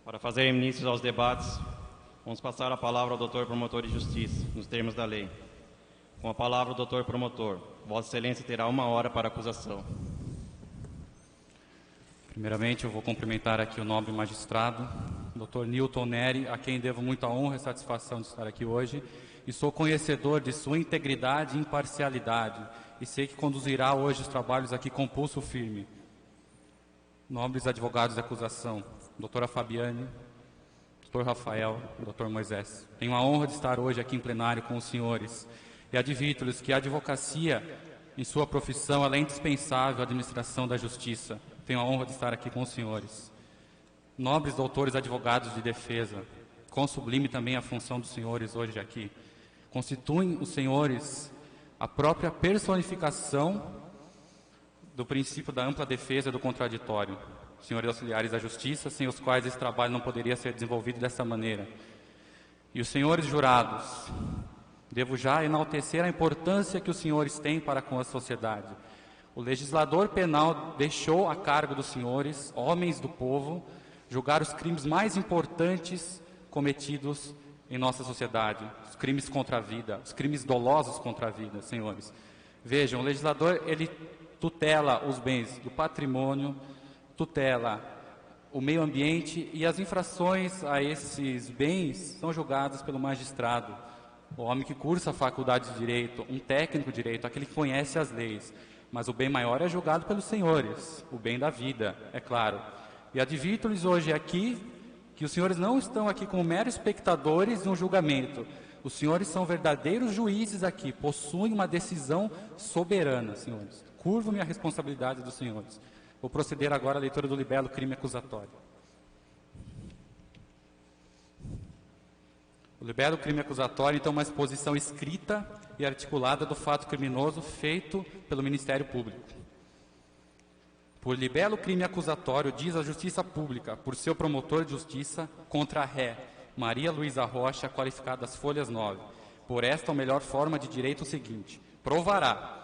Para fazer início aos debates, vamos passar a palavra ao doutor promotor de justiça, nos termos da lei. Com a palavra, o doutor promotor. Vossa Excelência terá 1 hora para a acusação. Primeiramente, eu vou cumprimentar aqui o nobre magistrado, Dr. Newton Neri, a quem devo muita honra e satisfação de estar aqui hoje, e sou conhecedor de sua integridade e imparcialidade, e sei que conduzirá hoje os trabalhos aqui com pulso firme. Nobres advogados de acusação, doutora Fabiane, doutor Rafael, doutor Moisés, tenho a honra de estar hoje aqui em plenário com os senhores, e advirto-lhes que a advocacia, em sua profissão, ela é indispensável à administração da justiça. Tenho a honra de estar aqui com os senhores. Nobres doutores advogados de defesa, quão sublime também a função dos senhores hoje aqui. Constituem os senhores a própria personificação do princípio da ampla defesa do contraditório. Senhores auxiliares da justiça, sem os quais esse trabalho não poderia ser desenvolvido dessa maneira. E os senhores jurados, devo já enaltecer a importância que os senhores têm para com a sociedade. O legislador penal deixou a cargo dos senhores, homens do povo, julgar os crimes mais importantes cometidos em nossa sociedade, os crimes contra a vida, os crimes dolosos contra a vida, senhores. Vejam, o legislador, ele tutela os bens do patrimônio, tutela o meio ambiente, e as infrações a esses bens são julgadas pelo magistrado, o homem que cursa a faculdade de direito, um técnico de direito, aquele que conhece as leis. Mas o bem maior é julgado pelos senhores, o bem da vida, é claro. E advirto-lhes hoje aqui que os senhores não estão aqui como meros espectadores de um julgamento. Os senhores são verdadeiros juízes aqui, possuem uma decisão soberana, senhores. Curvo-me a responsabilidade dos senhores. Vou proceder agora à leitura do libelo crime acusatório. O libelo crime acusatório, então, é uma exposição escrita e articulada do fato criminoso feito pelo Ministério Público. Por libelo crime acusatório, diz a Justiça Pública, por seu promotor de justiça, contra a ré Maria Luísa Rocha, qualificada às folhas 9. Por esta, a melhor forma de direito, o seguinte: provará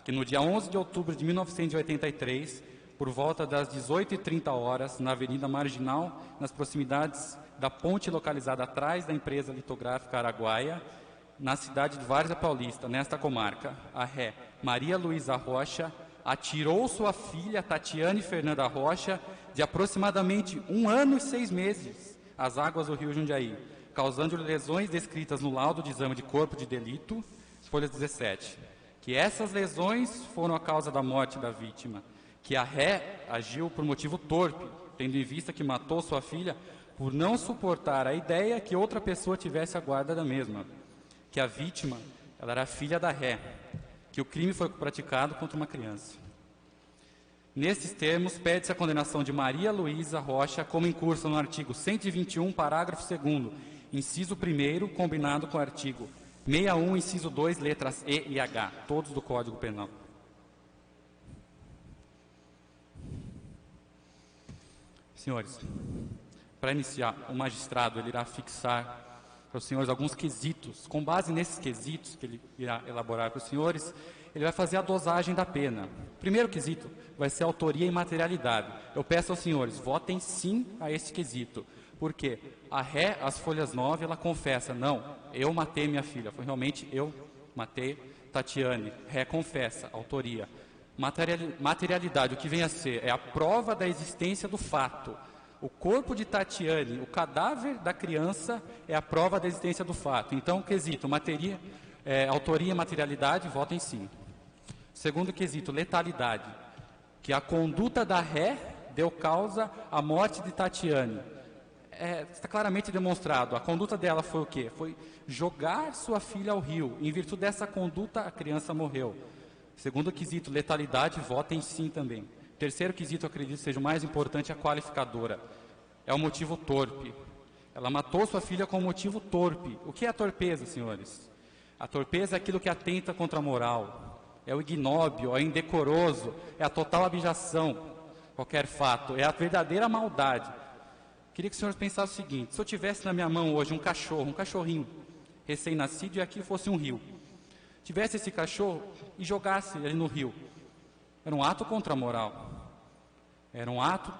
que no dia 11 de outubro de 1983, por volta das 18h30, na Avenida Marginal, nas proximidades da ponte localizada atrás da empresa litográfica Araguaia, na cidade de Várzea Paulista, nesta comarca, a ré Maria Luísa Rocha atirou sua filha Tatiane Fernanda Rocha, de aproximadamente 1 ano e 6 meses, às águas do rio Jundiaí, causando-lhe lesões descritas no laudo de exame de corpo de delito, folha 17. Que essas lesões foram a causa da morte da vítima, que a ré agiu por motivo torpe, tendo em vista que matou sua filha por não suportar a ideia que outra pessoa tivesse a guarda da mesma, que a vítima ela era filha da ré, que o crime foi praticado contra uma criança. Nesses termos, pede-se a condenação de Maria Luísa Rocha, como incursa no artigo 121, parágrafo 2º, inciso 1º, combinado com o artigo 61, inciso 2, letras E e H, todos do Código Penal. Senhores, para iniciar, o magistrado ele irá fixar para os senhores alguns quesitos. Com base nesses quesitos que ele irá elaborar para os senhores, ele vai fazer a dosagem da pena. O primeiro quesito vai ser autoria e materialidade. Eu peço aos senhores, votem sim a esse quesito. Porque a ré, as folhas 9, ela confessa, não, eu matei minha filha. Foi realmente eu matei Tatiane. Ré confessa, autoria. Materialidade, o que vem a ser? É a prova da existência do fato. O corpo de Tatiane, o cadáver da criança, é a prova da existência do fato. Então, quesito, autoria e materialidade, votem sim. Segundo quesito, letalidade, que a conduta da ré deu causa à morte de Tatiane. Está claramente demonstrado, a conduta dela foi o quê? Foi jogar sua filha ao rio. Em virtude dessa conduta, a criança morreu. Segundo quesito, letalidade, votem sim também. Terceiro quesito, eu acredito seja o mais importante, a qualificadora. É o motivo torpe. Ela matou sua filha com motivo torpe. O que é a torpeza, senhores? A torpeza é aquilo que atenta contra a moral. É o ignóbil, é o indecoroso, é a total abjação. Qualquer fato, é a verdadeira maldade. Queria que os senhores pensassem o seguinte: se eu tivesse na minha mão hoje um cachorrinho, recém-nascido, e aqui fosse um rio, tivesse esse cachorro e jogasse ele no rio, era um ato contra a moral. Era um ato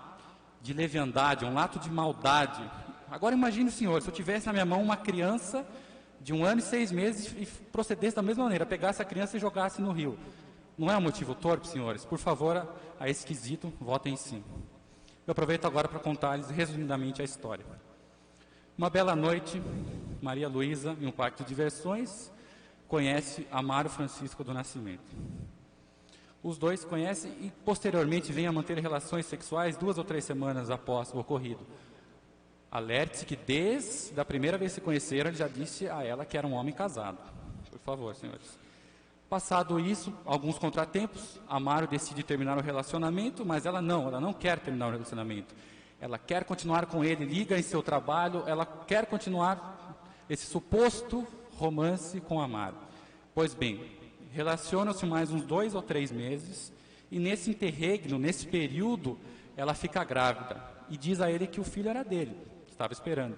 de leviandade, um ato de maldade. Agora imagine, senhor, se eu tivesse na minha mão uma criança de 1 ano e 6 meses e procedesse da mesma maneira, pegasse a criança e jogasse no rio. Não é um motivo torpe, senhores? Por favor, a esse quesito, votem sim. Eu aproveito agora para contar-lhes resumidamente a história. Uma bela noite, Maria Luísa, em um parque de diversões, conhece Amaro Francisco do Nascimento. Os dois conhecem e posteriormente vêm a manter relações sexuais 2 ou 3 semanas após o ocorrido. Alerte-se que desde a primeira vez que se conheceram, ele já disse a ela que era um homem casado. Por favor, senhores. Passado isso, alguns contratempos, Amaro decide terminar o relacionamento, mas ela não quer terminar o relacionamento. Ela quer continuar com ele, liga em seu trabalho, ela quer continuar esse suposto romance com Amaro. Pois bem, relacionam-se mais uns 2 ou 3 meses, e nesse interregno, nesse período, ela fica grávida, e diz a ele que o filho era dele, que estava esperando.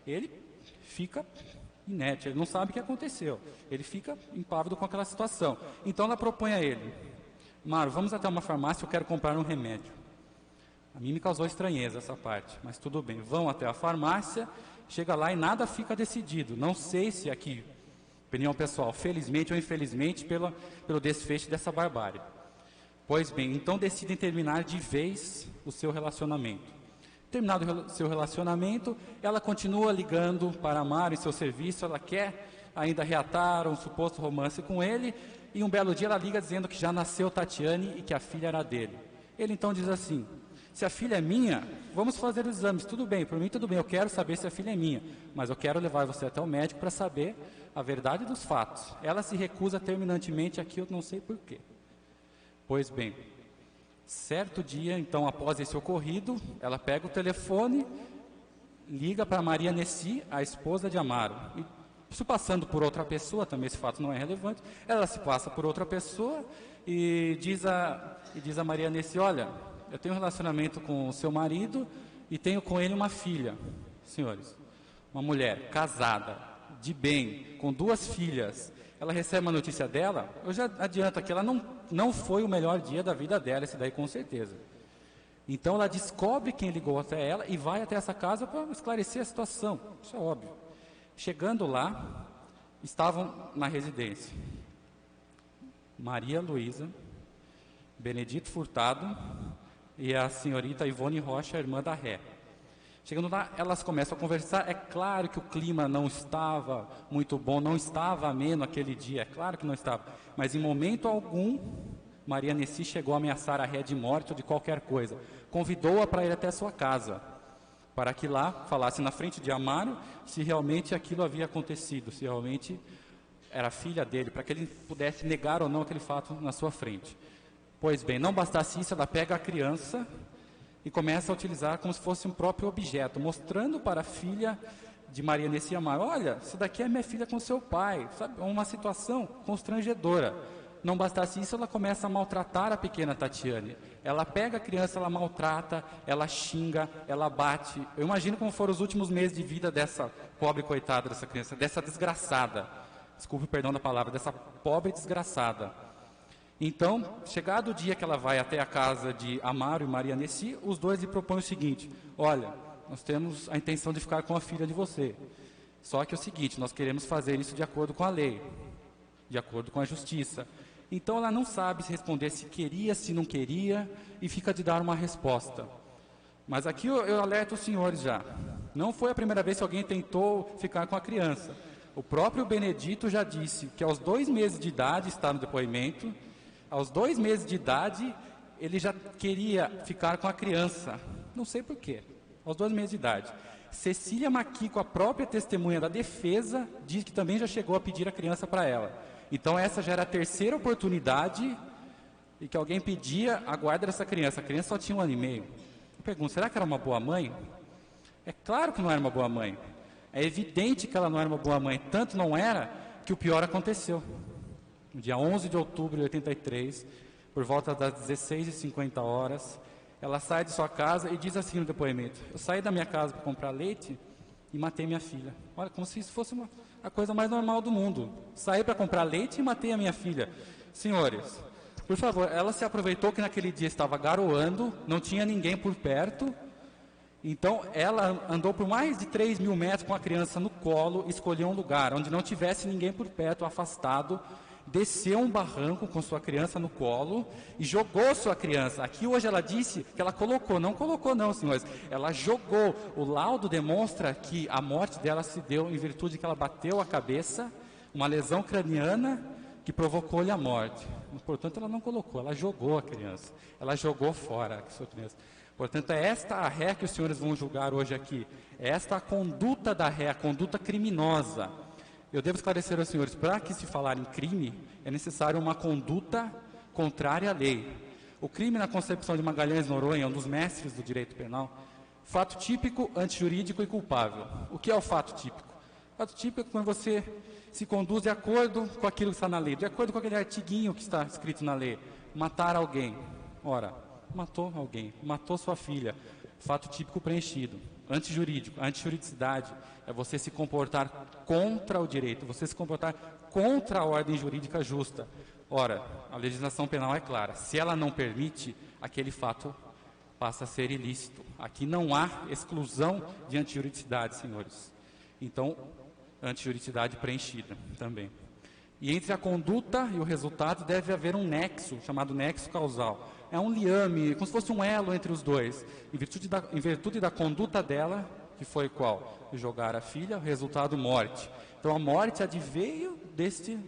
Ele fica inerte, ele não sabe o que aconteceu, ele fica impávido com aquela situação. Então ela propõe a ele: Amaro, vamos até uma farmácia, eu quero comprar um remédio. A mim me causou estranheza essa parte, mas tudo bem. Vão até a farmácia, chega lá e nada fica decidido. Não sei se aqui, opinião pessoal, felizmente ou infelizmente, pelo desfecho dessa barbárie. Pois bem, então decidem terminar de vez o seu relacionamento. Terminado o seu relacionamento, ela continua ligando para Amaro em seu serviço, ela quer ainda reatar um suposto romance com ele, e um belo dia ela liga dizendo que já nasceu Tatiane e que a filha era dele. Ele então diz assim: se a filha é minha, vamos fazer os exames, tudo bem, por mim tudo bem, eu quero saber se a filha é minha, mas eu quero levar você até o médico para saber a verdade dos fatos. Ela se recusa terminantemente aqui, eu não sei porquê. Pois bem, certo dia, então, após esse ocorrido, ela pega o telefone, liga para Maria Nessi, a esposa de Amaro. E, se passando por outra pessoa, também esse fato não é relevante, ela se passa por outra pessoa e diz a Maria Nessi: olha, eu tenho um relacionamento com o seu marido e tenho com ele uma filha. Senhores, uma mulher casada, de bem, com 2 filhas, ela recebe uma notícia dela, eu já adianto aqui, ela não foi o melhor dia da vida dela, esse daí com certeza. Então ela descobre quem ligou até ela e vai até essa casa para esclarecer a situação, isso é óbvio. Chegando lá, estavam na residência Maria Luísa, Benedito Furtado e a senhorita Ivone Rocha, irmã da Ré. Chegando lá, elas começam a conversar. É claro que o clima não estava muito bom, não estava ameno aquele dia, é claro que não estava. Mas em momento algum, Maria Nessi chegou a ameaçar a Ré de morte ou de qualquer coisa. Convidou-a para ir até a sua casa, para que lá falasse na frente de Amaro se realmente aquilo havia acontecido, se realmente era filha dele, para que ele pudesse negar ou não aquele fato na sua frente. Pois bem, não bastasse isso, ela pega a criança e começa a utilizar como se fosse um próprio objeto, mostrando para a filha de Maria Nessi Amaro: olha, isso daqui é minha filha com seu pai, sabe? Uma situação constrangedora. Não bastasse isso, ela começa a maltratar a pequena Tatiane. Ela pega a criança, ela maltrata, ela xinga, ela bate. Eu imagino como foram os últimos meses de vida dessa pobre coitada dessa criança, dessa desgraçada. Desculpe o perdão da palavra, dessa pobre desgraçada. Então, chegado o dia que ela vai até a casa de Amaro e Maria Nessi, os dois lhe propõem o seguinte: olha, nós temos a intenção de ficar com a filha de você. Só que é o seguinte, nós queremos fazer isso de acordo com a lei, de acordo com a justiça. Então ela não sabe se responder se queria, se não queria, e fica de dar uma resposta. Mas aqui eu alerto os senhores já. Não foi a primeira vez que alguém tentou ficar com a criança. O próprio Benedito já disse que aos 2 meses de idade, está no depoimento, aos 2 meses de idade, ele já queria ficar com a criança. Não sei porquê. Aos 2 meses de idade. Cecília Maquico, a própria testemunha da defesa, diz que também já chegou a pedir a criança para ela. Então essa já era a 3ª oportunidade e que alguém pedia a guarda dessa criança. A criança só tinha 1 ano e meio. Eu pergunto, será que era uma boa mãe? É claro que não era uma boa mãe. É evidente que ela não era uma boa mãe. Tanto não era que o pior aconteceu. No dia 11 de outubro de 83, por volta das 16h50, ela sai de sua casa e diz assim no depoimento: eu saí da minha casa para comprar leite e matei minha filha. Olha, como se isso fosse a coisa mais normal do mundo. Saí para comprar leite e matei a minha filha. Senhores, por favor, ela se aproveitou que naquele dia estava garoando, não tinha ninguém por perto, Então, ela andou por mais de 3.000 metros com a criança no colo, escolheu um lugar onde não tivesse ninguém por perto, afastado, desceu um barranco com sua criança no colo e jogou sua criança. Aqui hoje ela disse que ela colocou não, senhores, ela jogou. O laudo demonstra que a morte dela se deu em virtude que ela bateu a cabeça, uma lesão craniana que provocou-lhe a morte. Portanto, ela não colocou, ela jogou a criança, ela jogou fora a sua criança. Portanto, é esta a ré que os senhores vão julgar hoje aqui. É esta a conduta da ré, a conduta criminosa. Eu devo esclarecer aos senhores, para que se falar em crime, é necessário uma conduta contrária à lei. O crime, na concepção de Magalhães Noronha, um dos mestres do direito penal, fato típico, antijurídico e culpável. O que é o fato típico? Fato típico é quando você se conduz de acordo com aquilo que está na lei, de acordo com aquele artiguinho que está escrito na lei. Matar alguém. Ora, matou alguém, matou sua filha. Fato típico preenchido. Antijurídico, antijuridicidade é você se comportar contra o direito, você se comportar contra a ordem jurídica justa. Ora, a legislação penal é clara, se ela não permite, aquele fato passa a ser ilícito. Aqui não há exclusão de antijuridicidade, senhores. Então, antijuridicidade preenchida também. E entre a conduta e o resultado deve haver um nexo, chamado nexo causal. É um liame, como se fosse um elo entre os dois. Em virtude da conduta dela, que foi qual? Jogar a filha, o resultado morte. Então a morte adveio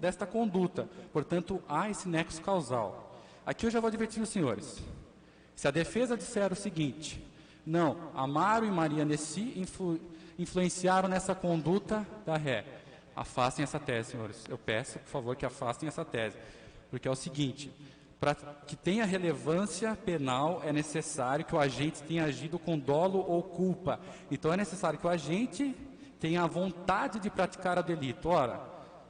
desta conduta. Portanto, há esse nexo causal. Aqui eu já vou advertir os senhores. Se a defesa disser o seguinte: não, Amaro e Maria Nessi influenciaram nessa conduta da ré, afastem essa tese, senhores. Eu peço, por favor, que afastem essa tese. Porque é o seguinte: para que tenha relevância penal, é necessário que o agente tenha agido com dolo ou culpa. Então, é necessário que o agente tenha a vontade de praticar o delito. Ora,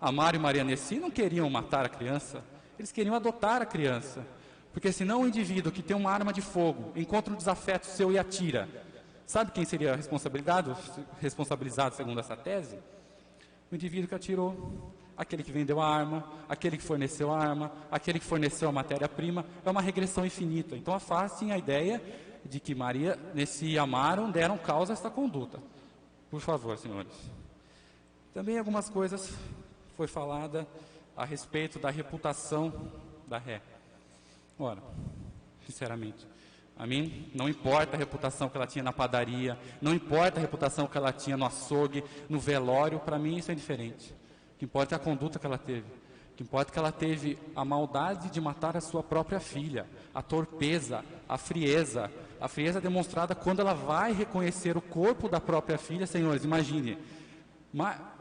Amaro e Maria Nessi não queriam matar a criança, eles queriam adotar a criança. Porque senão o indivíduo que tem uma arma de fogo encontra um desafeto seu e atira. Sabe quem seria responsabilizado segundo essa tese? O indivíduo que atirou. Aquele que vendeu a arma, aquele que forneceu a arma, aquele que forneceu a matéria-prima. É uma regressão infinita. Então, afastem a ideia de que Maria Nessi e Amaro deram causa a esta conduta. Por favor, senhores. Também algumas coisas foi falada a respeito da reputação da ré. Ora, sinceramente, a mim não importa a reputação que ela tinha na padaria, não importa a reputação que ela tinha no açougue, no velório, para mim isso é indiferente. O que importa é a conduta que ela teve. O que importa é que ela teve a maldade de matar a sua própria filha, a torpeza, a frieza demonstrada quando ela vai reconhecer o corpo da própria filha. Senhores, imagine,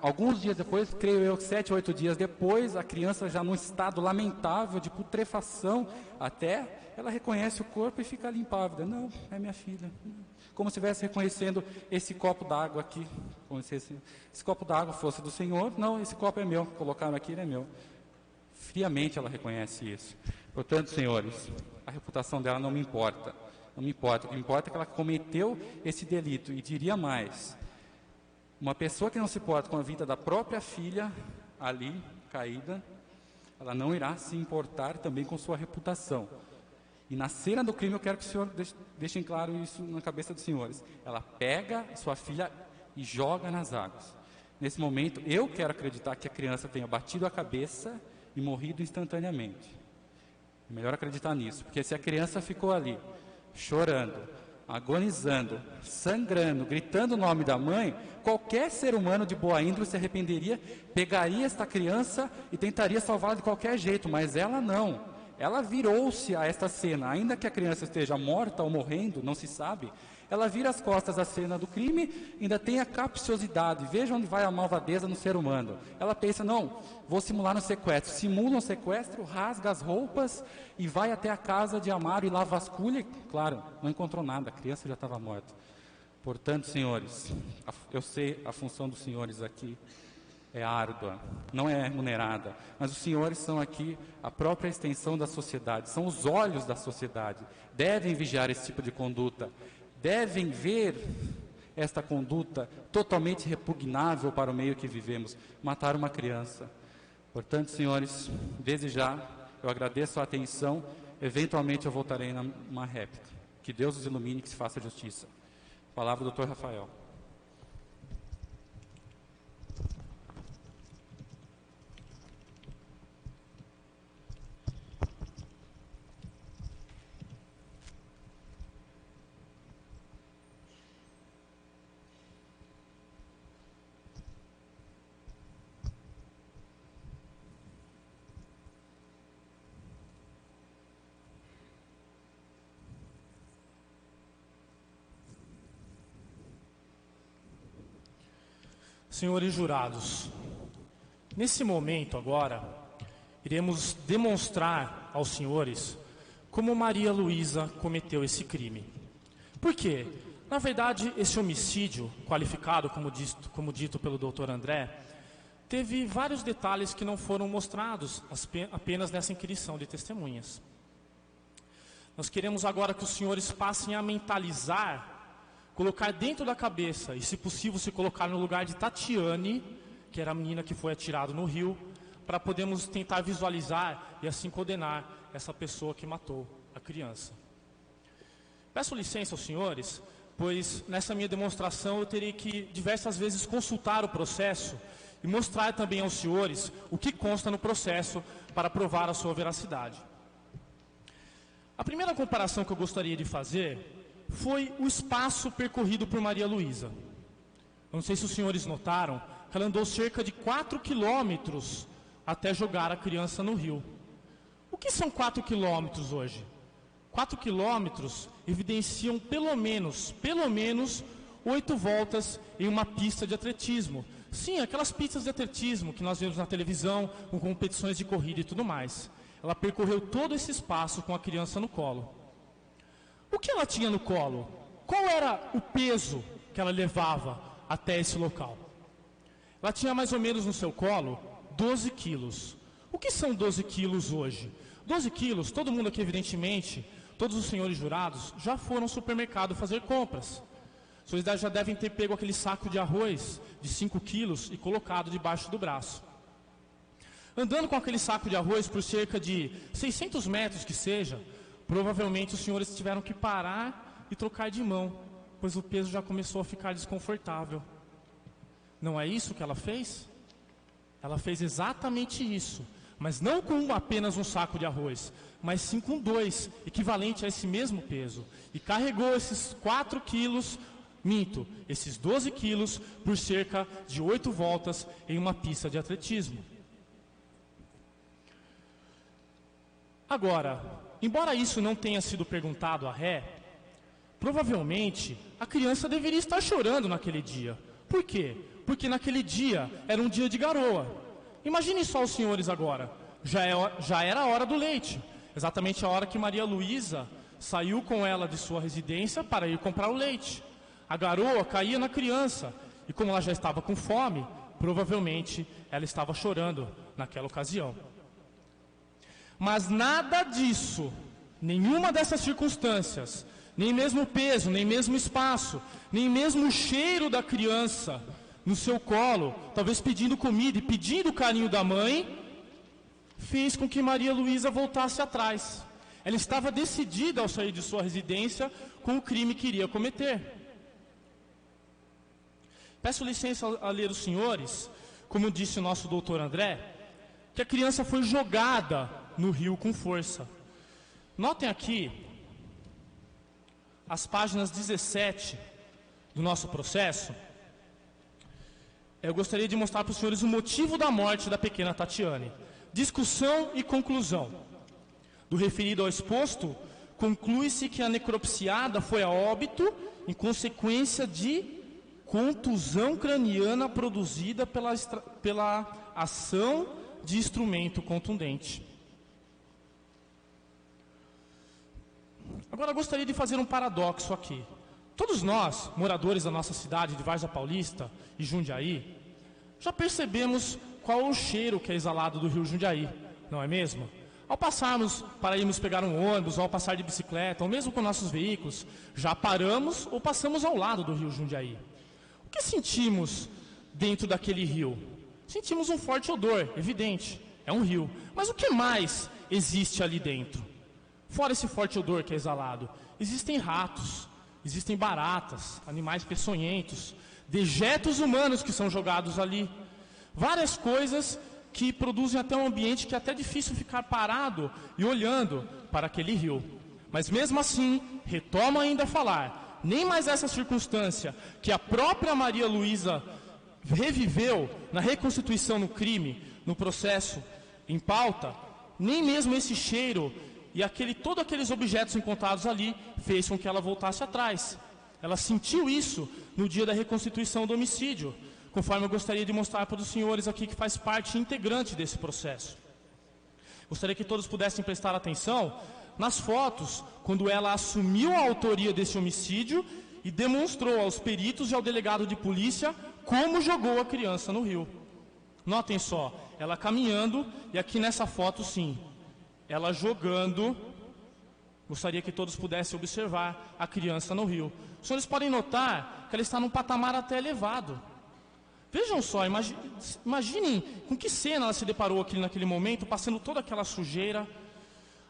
alguns dias depois, creio eu, 7 ou 8 dias depois, a criança já num estado lamentável de putrefação, até ela reconhece o corpo e fica ali impávida. Não, é minha filha. Como se estivesse reconhecendo esse copo d'água aqui, como se esse copo d'água fosse do Senhor. Não, esse copo é meu, colocaram aqui, ele é meu. Friamente ela reconhece isso. Portanto, senhores, a reputação dela não me importa. Não me importa. O que me importa é que ela cometeu esse delito. E diria mais, uma pessoa que não se importa com a vida da própria filha, ali, caída, ela não irá se importar também com sua reputação. E na cena do crime, eu quero que o senhor deixem claro isso na cabeça dos senhores. Ela pega sua filha e joga nas águas. Nesse momento, eu quero acreditar que a criança tenha batido a cabeça e morrido instantaneamente. É melhor acreditar nisso, porque se a criança ficou ali, chorando, agonizando, sangrando, gritando o nome da mãe, qualquer ser humano de boa índole se arrependeria, pegaria esta criança e tentaria salvá-la de qualquer jeito, mas ela não. Ela virou-se a esta cena, ainda que a criança esteja morta ou morrendo, não se sabe, ela vira as costas à cena do crime, ainda tem a capciosidade, veja onde vai a malvadeza no ser humano. Ela pensa, não, vou simular um sequestro, simula um sequestro, rasga as roupas e vai até a casa de Amaro e lá vasculha, claro, não encontrou nada, a criança já estava morta. Portanto, senhores, eu sei a função dos senhores aqui, é árdua, não é remunerada, mas os senhores são aqui a própria extensão da sociedade, são os olhos da sociedade, devem vigiar esse tipo de conduta, devem ver esta conduta totalmente repugnável para o meio que vivemos, matar uma criança. Portanto, senhores, desde já, eu agradeço a atenção, eventualmente eu voltarei numa réplica. Que Deus os ilumine e que se faça justiça. Palavra do Dr. Rafael. Senhores jurados, nesse momento agora, iremos demonstrar aos senhores como Maria Luísa cometeu esse crime. Por quê? Na verdade, esse homicídio, qualificado como dito pelo Dr. André, teve vários detalhes que não foram mostrados apenas nessa inquirição de testemunhas. Nós queremos agora que os senhores passem a mentalizar, colocar dentro da cabeça e, se possível, se colocar no lugar de Tatiane, que era a menina que foi atirada no rio, para podermos tentar visualizar e assim condenar essa pessoa que matou a criança. Peço licença aos senhores, pois nessa minha demonstração eu terei que diversas vezes consultar o processo e mostrar também aos senhores o que consta no processo para provar a sua veracidade. A primeira comparação que eu gostaria de fazer foi o espaço percorrido por Maria Luísa. Não sei se os senhores notaram que ela andou cerca de 4 quilômetros até jogar a criança no rio. O que são 4 quilômetros hoje? 4 quilômetros evidenciam pelo menos 8 voltas em uma pista de atletismo. Sim, aquelas pistas de atletismo que nós vemos na televisão, com competições de corrida e tudo mais. Ela percorreu todo esse espaço com a criança no colo. O que ela tinha no colo? Qual era o peso que ela levava até esse local? Ela tinha mais ou menos no seu colo 12 quilos. O que são 12 quilos hoje? 12 quilos, todo mundo aqui, evidentemente, todos os senhores jurados, já foram ao supermercado fazer compras. Os senhores já devem ter pego aquele saco de arroz de 5 quilos e colocado debaixo do braço. Andando com aquele saco de arroz por cerca de 600 metros que seja, provavelmente os senhores tiveram que parar e trocar de mão, pois o peso já começou a ficar desconfortável. Não é isso que ela fez? Ela fez exatamente isso, mas não com apenas um saco de arroz, mas sim com 2, equivalente a esse mesmo peso. E carregou esses 4 quilos, esses 12 quilos, por cerca de 8 voltas em uma pista de atletismo. Agora, embora isso não tenha sido perguntado à ré, provavelmente a criança deveria estar chorando naquele dia. Por quê? Porque naquele dia era um dia de garoa. Imaginem só os senhores agora, já era a hora do leite, exatamente a hora que Maria Luísa saiu com ela de sua residência para ir comprar o leite. A garoa caía na criança e, como ela já estava com fome, provavelmente ela estava chorando naquela ocasião. Mas nada disso, nenhuma dessas circunstâncias, nem mesmo o peso, nem mesmo o espaço, nem mesmo o cheiro da criança no seu colo, talvez pedindo comida e pedindo o carinho da mãe, fez com que Maria Luísa voltasse atrás. Ela estava decidida ao sair de sua residência com o crime que iria cometer. Peço licença a ler os senhores, como disse o nosso doutor André, que a criança foi jogada no rio com força. Notem aqui as páginas 17 do nosso processo. Eu gostaria de mostrar para os senhores o motivo da morte da pequena Tatiane. Discussão e conclusão. Do referido ao exposto, conclui-se que a necropsiada foi a óbito em consequência de contusão craniana produzida pela ação de instrumento contundente. Agora gostaria de fazer um paradoxo aqui. Todos nós, moradores da nossa cidade de Várzea Paulista e Jundiaí, já percebemos qual é o cheiro que é exalado do rio Jundiaí, não é mesmo? Ao passarmos para irmos pegar um ônibus, ou ao passar de bicicleta, ou mesmo com nossos veículos, já paramos ou passamos ao lado do rio Jundiaí. O que sentimos dentro daquele rio? Sentimos um forte odor, evidente, é um rio. Mas o que mais existe ali dentro? Fora esse forte odor que é exalado, existem ratos, existem baratas, animais peçonhentos, dejetos humanos que são jogados ali. Várias coisas que produzem até um ambiente que é até difícil ficar parado e olhando para aquele rio. Mas mesmo assim, retomo ainda a falar, nem mais essa circunstância que a própria Maria Luísa reviveu na reconstituição no crime, no processo em pauta, nem mesmo esse cheiro e todos aqueles objetos encontrados ali fez com que ela voltasse atrás. Ela sentiu isso no dia da reconstituição do homicídio, conforme eu gostaria de mostrar para os senhores aqui que faz parte integrante desse processo. Gostaria que todos pudessem prestar atenção nas fotos, quando ela assumiu a autoria desse homicídio e demonstrou aos peritos e ao delegado de polícia como jogou a criança no rio. Notem só, ela caminhando e aqui nessa foto sim, ela jogando. Gostaria que todos pudessem observar a criança no rio. Os senhores podem notar que ela está num patamar até elevado. Vejam só, imaginem com que cena ela se deparou aqui naquele momento, passando toda aquela sujeira.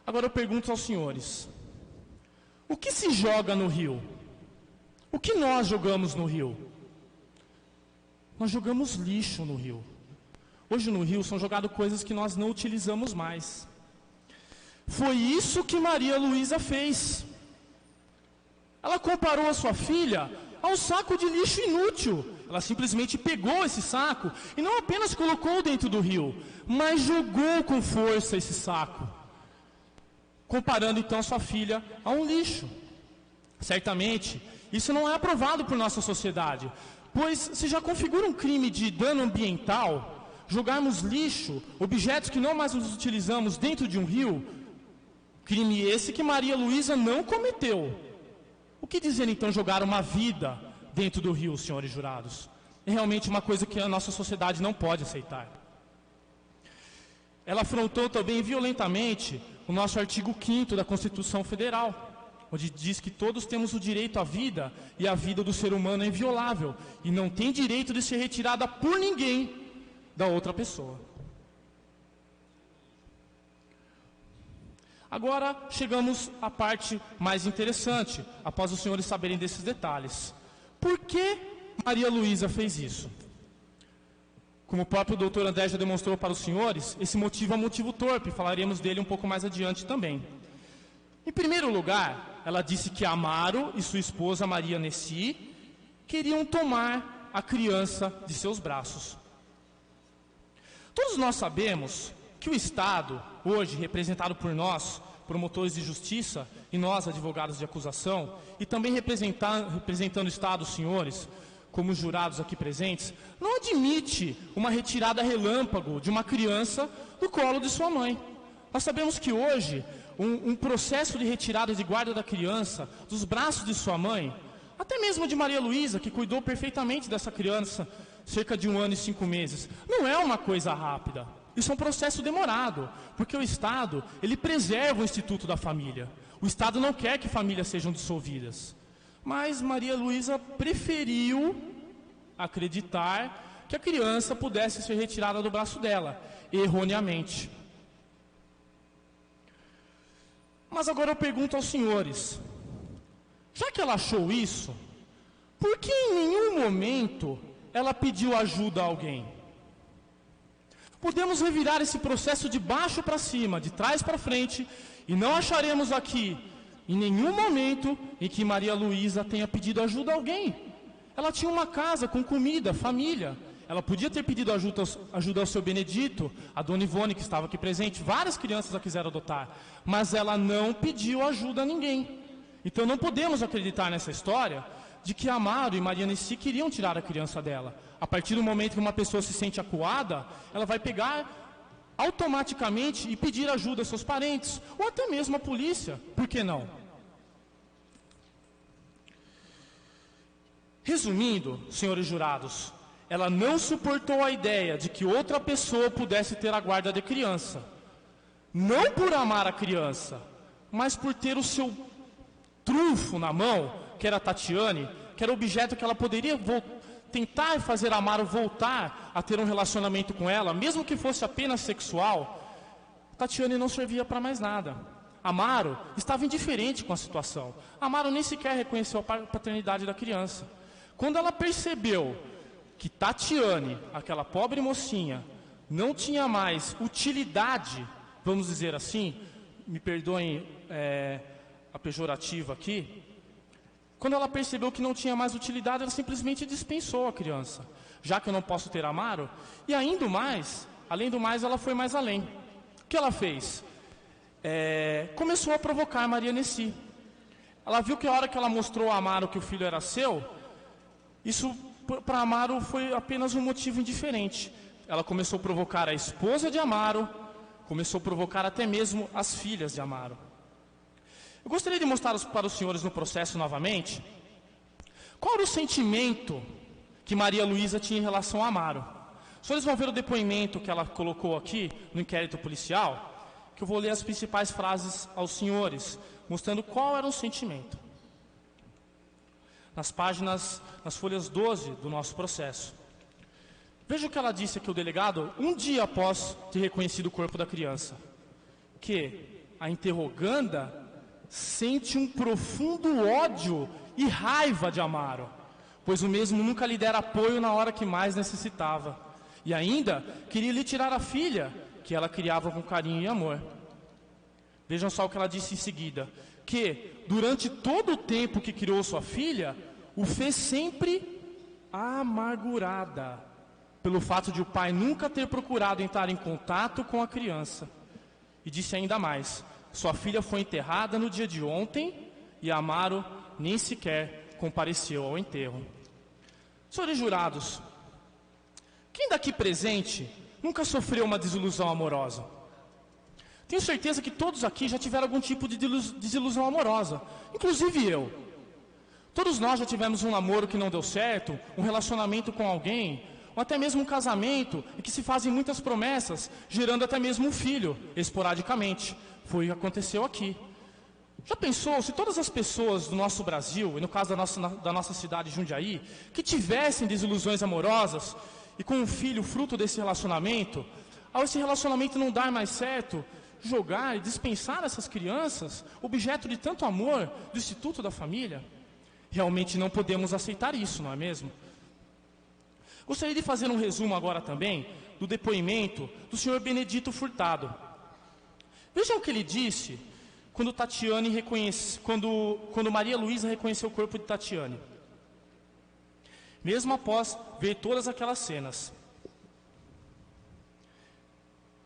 Agora eu pergunto aos senhores, o que se joga no rio? O que nós jogamos no rio? Nós jogamos lixo no rio. Hoje no rio são jogadas coisas que nós não utilizamos mais. Foi isso que Maria Luísa fez. Ela comparou a sua filha a um saco de lixo inútil. Ela simplesmente pegou esse saco e não apenas colocou dentro do rio, mas jogou com força esse saco, comparando então sua filha a um lixo. Certamente, isso não é aprovado por nossa sociedade, pois se já configura um crime de dano ambiental, jogarmos lixo, objetos que não mais os utilizamos dentro de um rio, crime esse que Maria Luísa não cometeu. O que dizer então jogar uma vida dentro do rio, senhores jurados? É realmente uma coisa que a nossa sociedade não pode aceitar. Ela afrontou também violentamente o nosso artigo 5º da Constituição Federal, onde diz que todos temos o direito à vida e a vida do ser humano é inviolável e não tem direito de ser retirada por ninguém da outra pessoa. Agora chegamos à parte mais interessante, após os senhores saberem desses detalhes. Por que Maria Luísa fez isso? Como o próprio doutor André já demonstrou para os senhores, esse motivo é um motivo torpe, falaremos dele um pouco mais adiante também. Em primeiro lugar, ela disse que Amaro e sua esposa Maria Nessi queriam tomar a criança de seus braços. Todos nós sabemos que o Estado, hoje representado por nós, promotores de justiça, e nós, advogados de acusação, e também representando o Estado, os senhores, como os jurados aqui presentes, não admite uma retirada relâmpago de uma criança do colo de sua mãe. Nós sabemos que hoje, um processo de retirada de guarda da criança dos braços de sua mãe, até mesmo de Maria Luísa, que cuidou perfeitamente dessa criança, cerca de 1 ano e 5 meses, não é uma coisa rápida. Isso é um processo demorado, porque o Estado, ele preserva o instituto da família. O Estado não quer que famílias sejam dissolvidas. Mas Maria Luísa preferiu acreditar que a criança pudesse ser retirada do braço dela, erroneamente. Mas agora eu pergunto aos senhores, já que ela achou isso, por que em nenhum momento ela pediu ajuda a alguém? Podemos revirar esse processo de baixo para cima, de trás para frente, e não acharemos aqui, em nenhum momento, em que Maria Luísa tenha pedido ajuda a alguém. Ela tinha uma casa com comida, família. Ela podia ter pedido ajuda ao seu Benedito, a dona Ivone, que estava aqui presente. Várias crianças a quiseram adotar, mas ela não pediu ajuda a ninguém. Então não podemos acreditar nessa história de que Amaro e Maria Nessi queriam tirar a criança dela. A partir do momento que uma pessoa se sente acuada, ela vai pegar automaticamente e pedir ajuda aos seus parentes, ou até mesmo à polícia. Por que não? Resumindo, senhores jurados, ela não suportou a ideia de que outra pessoa pudesse ter a guarda da criança. Não por amar a criança, mas por ter o seu trunfo na mão, que era a Tatiane, que era o objeto que ela poderia tentar fazer Amaro voltar a ter um relacionamento com ela, mesmo que fosse apenas sexual. Tatiane não servia para mais nada. Amaro estava indiferente com a situação. Amaro nem sequer reconheceu a paternidade da criança. Quando ela percebeu que Tatiane, aquela pobre mocinha, não tinha mais utilidade, vamos dizer assim, me perdoem a pejorativa aqui, quando ela percebeu que não tinha mais utilidade, ela simplesmente dispensou a criança. Já que eu não posso ter Amaro, e ainda mais, além do mais, ela foi mais além. O que ela fez? Começou a provocar Maria Nessi. Ela viu que a hora que ela mostrou a Amaro que o filho era seu, isso para Amaro foi apenas um motivo indiferente. Ela começou a provocar a esposa de Amaro, começou a provocar até mesmo as filhas de Amaro. Eu gostaria de mostrar para os senhores no processo novamente qual era o sentimento que Maria Luísa tinha em relação a Amaro. Os senhores vão ver o depoimento que ela colocou aqui no inquérito policial, que eu vou ler as principais frases aos senhores, mostrando qual era o sentimento. Nas folhas 12 do nosso processo. Veja o que ela disse aqui ao delegado, um dia após ter reconhecido o corpo da criança. Que a interroganda sente um profundo ódio e raiva de Amaro, pois o mesmo nunca lhe dera apoio na hora que mais necessitava. E ainda queria lhe tirar a filha, que ela criava com carinho e amor. Vejam só o que ela disse em seguida, que durante todo o tempo que criou sua filha, o fez sempre amargurada, pelo fato de o pai nunca ter procurado entrar em contato com a criança. E disse ainda mais, sua filha foi enterrada no dia de ontem e Amaro nem sequer compareceu ao enterro. Senhores jurados, quem daqui presente nunca sofreu uma desilusão amorosa? Tenho certeza que todos aqui já tiveram algum tipo de desilusão amorosa, inclusive eu. Todos nós já tivemos um namoro que não deu certo, um relacionamento com alguém, ou até mesmo um casamento em que se fazem muitas promessas, gerando até mesmo um filho, esporadicamente. Foi o que aconteceu aqui. Já pensou se todas as pessoas do nosso Brasil, e no caso da nossa cidade de Jundiaí, que tivessem desilusões amorosas, e com um filho fruto desse relacionamento, ao esse relacionamento não dar mais certo, jogar e dispensar essas crianças, objeto de tanto amor do Instituto da Família? Realmente não podemos aceitar isso, não é mesmo? Gostaria de fazer um resumo agora também do depoimento do senhor Benedito Furtado. Vejam o que ele disse quando Maria Luísa reconheceu o corpo de Tatiane. Mesmo após ver todas aquelas cenas.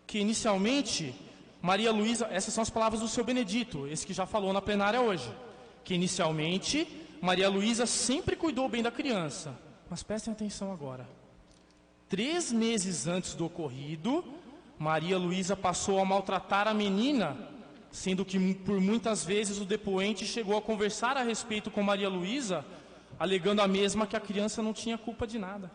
Que inicialmente, Maria Luísa, essas são as palavras do senhor Benedito, esse que já falou na plenária hoje. Que inicialmente, Maria Luísa sempre cuidou bem da criança. Mas prestem atenção agora. 3 meses antes do ocorrido, Maria Luísa passou a maltratar a menina, sendo que por muitas vezes o depoente chegou a conversar a respeito com Maria Luísa, alegando a mesma que a criança não tinha culpa de nada.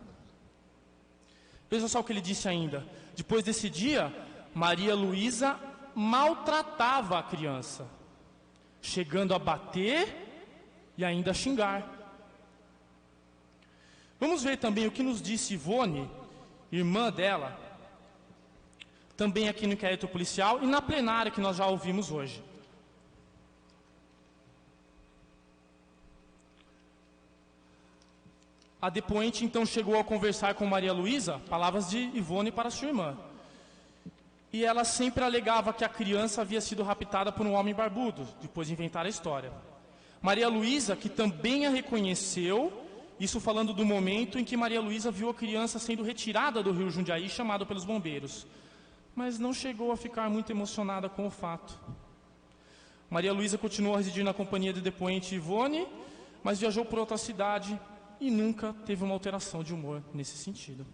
Veja só o que ele disse ainda. Depois desse dia, Maria Luísa maltratava a criança, chegando a bater e ainda a xingar. Vamos ver também o que nos disse Ivone, irmã dela, também aqui no inquérito policial e na plenária que nós já ouvimos hoje. A depoente então chegou a conversar com Maria Luísa, palavras de Ivone para sua irmã. E ela sempre alegava que a criança havia sido raptada por um homem barbudo, depois de inventar a história. Maria Luísa, que também a reconheceu, isso falando do momento em que Maria Luísa viu a criança sendo retirada do rio Jundiaí, chamada pelos bombeiros. Mas não chegou a ficar muito emocionada com o fato. Maria Luísa continuou a residir na companhia do depoente Ivone, mas viajou por outra cidade e nunca teve uma alteração de humor nesse sentido.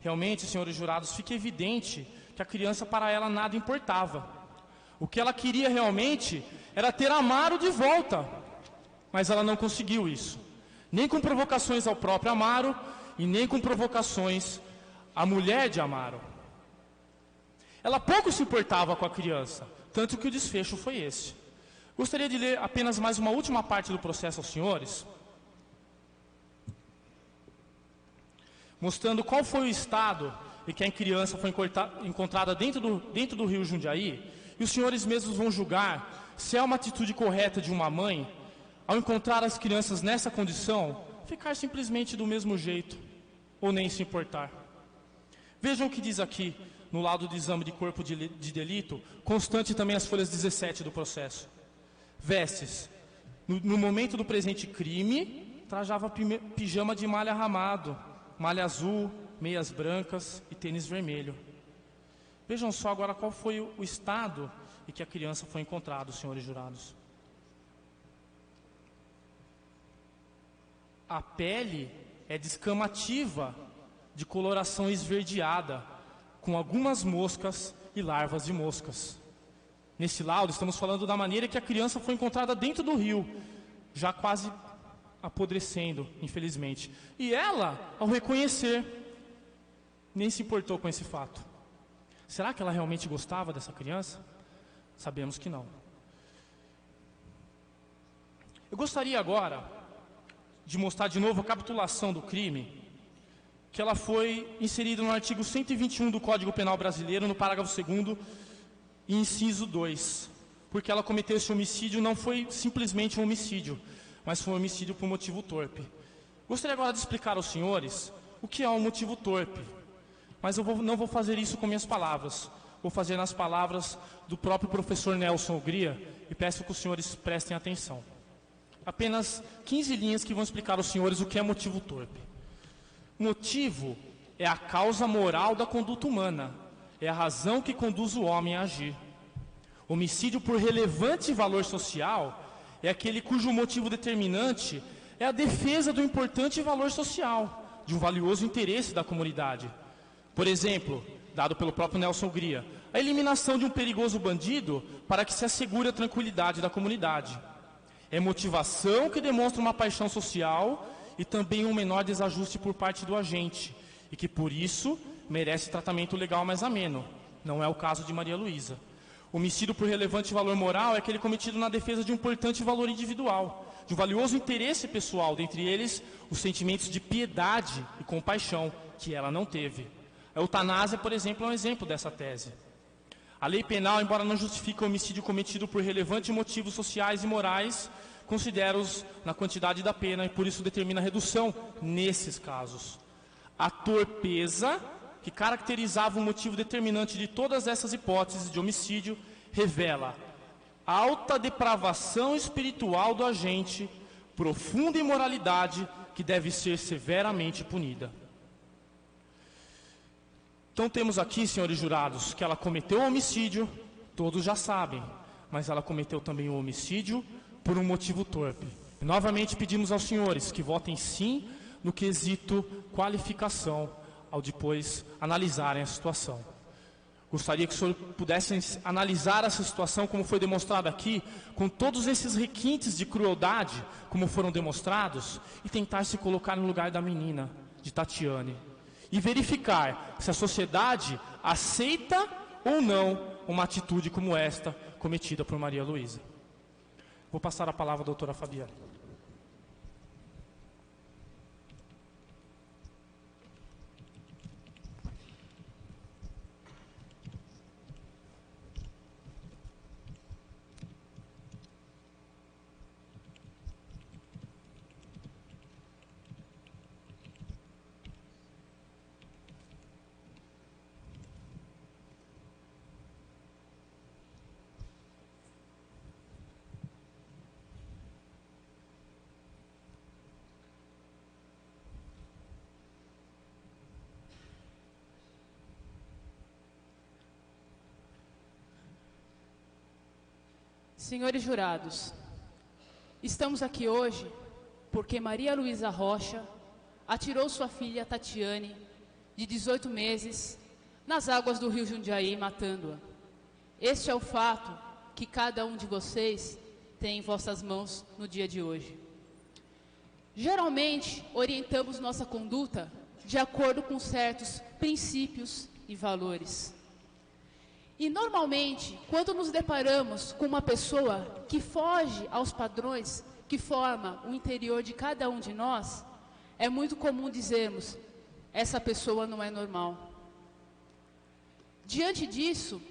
Realmente, senhores jurados, fica evidente que a criança para ela nada importava. O que ela queria realmente era ter Amaro de volta, mas ela não conseguiu isso. Nem com provocações ao próprio Amaro e nem com provocações à mulher de Amaro. Ela pouco se importava com a criança, tanto que o desfecho foi esse. Gostaria de ler apenas mais uma última parte do processo aos senhores, mostrando qual foi o estado em que a criança foi encontrada dentro do rio Jundiaí E os senhores mesmos vão julgar se é uma atitude correta de uma mãe, ao encontrar as crianças nessa condição, ficar simplesmente do mesmo jeito, ou nem se importar. Vejam o que diz aqui, no laudo de exame de corpo de delito, constante também as folhas 17 do processo. Vestes. No momento do presente crime, trajava pijama de malha ramado, malha azul, meias brancas e tênis vermelho. Vejam só agora qual foi o estado em que a criança foi encontrada, senhores jurados. A pele é descamativa, de coloração esverdeada, com algumas moscas e larvas de moscas. Nesse laudo, estamos falando da maneira que a criança foi encontrada dentro do rio, já quase apodrecendo, infelizmente. E ela, ao reconhecer, nem se importou com esse fato. Será que ela realmente gostava dessa criança? Sabemos que não. Eu gostaria agora de mostrar de novo a capitulação do crime, que ela foi inserida no artigo 121 do Código Penal Brasileiro, no parágrafo 2º, inciso 2. Porque ela cometeu esse homicídio, não foi simplesmente um homicídio, mas foi um homicídio por motivo torpe. Gostaria agora de explicar aos senhores o que é um motivo torpe. Mas eu não vou fazer isso com minhas palavras. Vou fazer nas palavras do próprio professor Nelson Ugria, e peço que os senhores prestem atenção. Apenas 15 linhas que vão explicar aos senhores o que é motivo torpe. Motivo é a causa moral da conduta humana, é a razão que conduz o homem a agir. Homicídio por relevante valor social é aquele cujo motivo determinante é a defesa do importante valor social, de um valioso interesse da comunidade. Por exemplo, dado pelo próprio Nelson Ugria, a eliminação de um perigoso bandido para que se assegure a tranquilidade da comunidade. É motivação que demonstra uma paixão social e também um menor desajuste por parte do agente, e que por isso merece tratamento legal mais ameno. Não é o caso de Maria Luísa. Homicídio por relevante valor moral é aquele cometido na defesa de um importante valor individual, de um valioso interesse pessoal, dentre eles os sentimentos de piedade e compaixão, que ela não teve. A eutanásia, por exemplo, é um exemplo dessa tese. A lei penal, embora não justifique o homicídio cometido por relevantes motivos sociais e morais, considera-os na quantidade da pena e por isso determina a redução nesses casos. A torpeza, que caracterizava o motivo determinante de todas essas hipóteses de homicídio, revela alta depravação espiritual do agente, profunda imoralidade que deve ser severamente punida. Então temos aqui, senhores jurados, que ela cometeu um homicídio, todos já sabem, mas ela cometeu também um homicídio por um motivo torpe. E, novamente pedimos aos senhores que votem sim no quesito qualificação, ao depois analisarem a situação. Gostaria que os senhores pudessem analisar essa situação, como foi demonstrado aqui, com todos esses requintes de crueldade, como foram demonstrados, e tentar se colocar no lugar da menina, de Tatiane, e verificar se a sociedade aceita ou não uma atitude como esta, cometida por Maria Luísa. Vou passar a palavra à doutora Fabiane. Senhores jurados, estamos aqui hoje porque Maria Luísa Rocha atirou sua filha Tatiane, de 18 meses, nas águas do rio Jundiaí, matando-a. Este é o fato que cada um de vocês tem em vossas mãos no dia de hoje. Geralmente, orientamos nossa conduta de acordo com certos princípios e valores. E normalmente, quando nos deparamos com uma pessoa que foge aos padrões que forma o interior de cada um de nós, é muito comum dizermos, essa pessoa não é normal. Diante disso,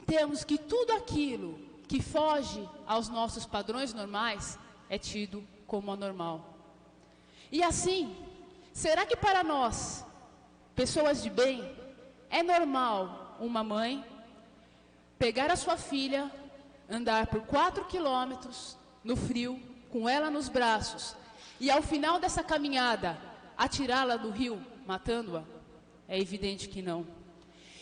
temos que tudo aquilo que foge aos nossos padrões normais é tido como anormal. E assim, será que para nós, pessoas de bem, é normal uma mãe pegar a sua filha, andar por 4 quilômetros no frio, com ela nos braços, e ao final dessa caminhada, atirá-la do rio, matando-a? É evidente que não.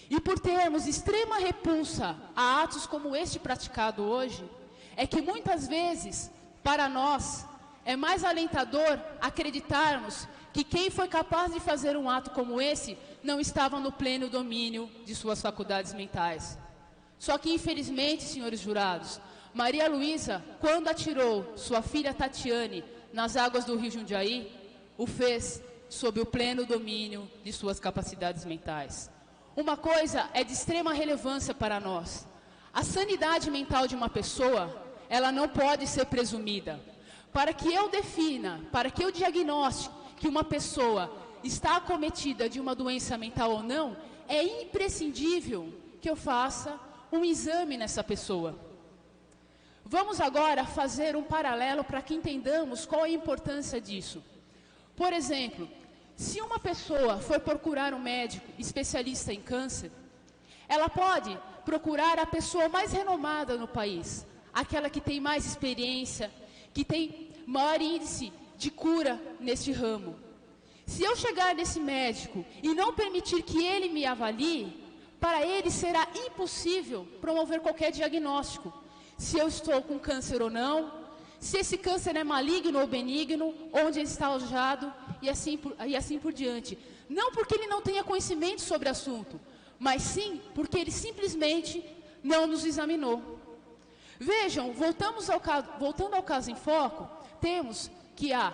E por termos extrema repulsa a atos como este praticado hoje, é que muitas vezes, para nós, é mais alentador acreditarmos que quem foi capaz de fazer um ato como esse não estava no pleno domínio de suas faculdades mentais. Só que, infelizmente, senhores jurados, Maria Luísa, quando atirou sua filha Tatiane nas águas do rio Jundiaí, o fez sob o pleno domínio de suas capacidades mentais. Uma coisa é de extrema relevância para nós. A sanidade mental de uma pessoa, ela não pode ser presumida. Para que eu defina, para que eu diagnostique que uma pessoa está acometida de uma doença mental ou não, é imprescindível que eu faça um exame nessa pessoa. Vamos agora fazer um paralelo para que entendamos qual é a importância disso. Por exemplo, se uma pessoa for procurar um médico especialista em câncer, ela pode procurar a pessoa mais renomada no país, aquela que tem mais experiência, que tem maior índice de cura neste ramo. Se eu chegar nesse médico e não permitir que ele me avalie, para ele será impossível promover qualquer diagnóstico. Se eu estou com câncer ou não, se esse câncer é maligno ou benigno, onde ele está alojado e assim por diante. Não porque ele não tenha conhecimento sobre o assunto, mas sim porque ele simplesmente não nos examinou. Vejam, voltando ao caso em foco, temos que a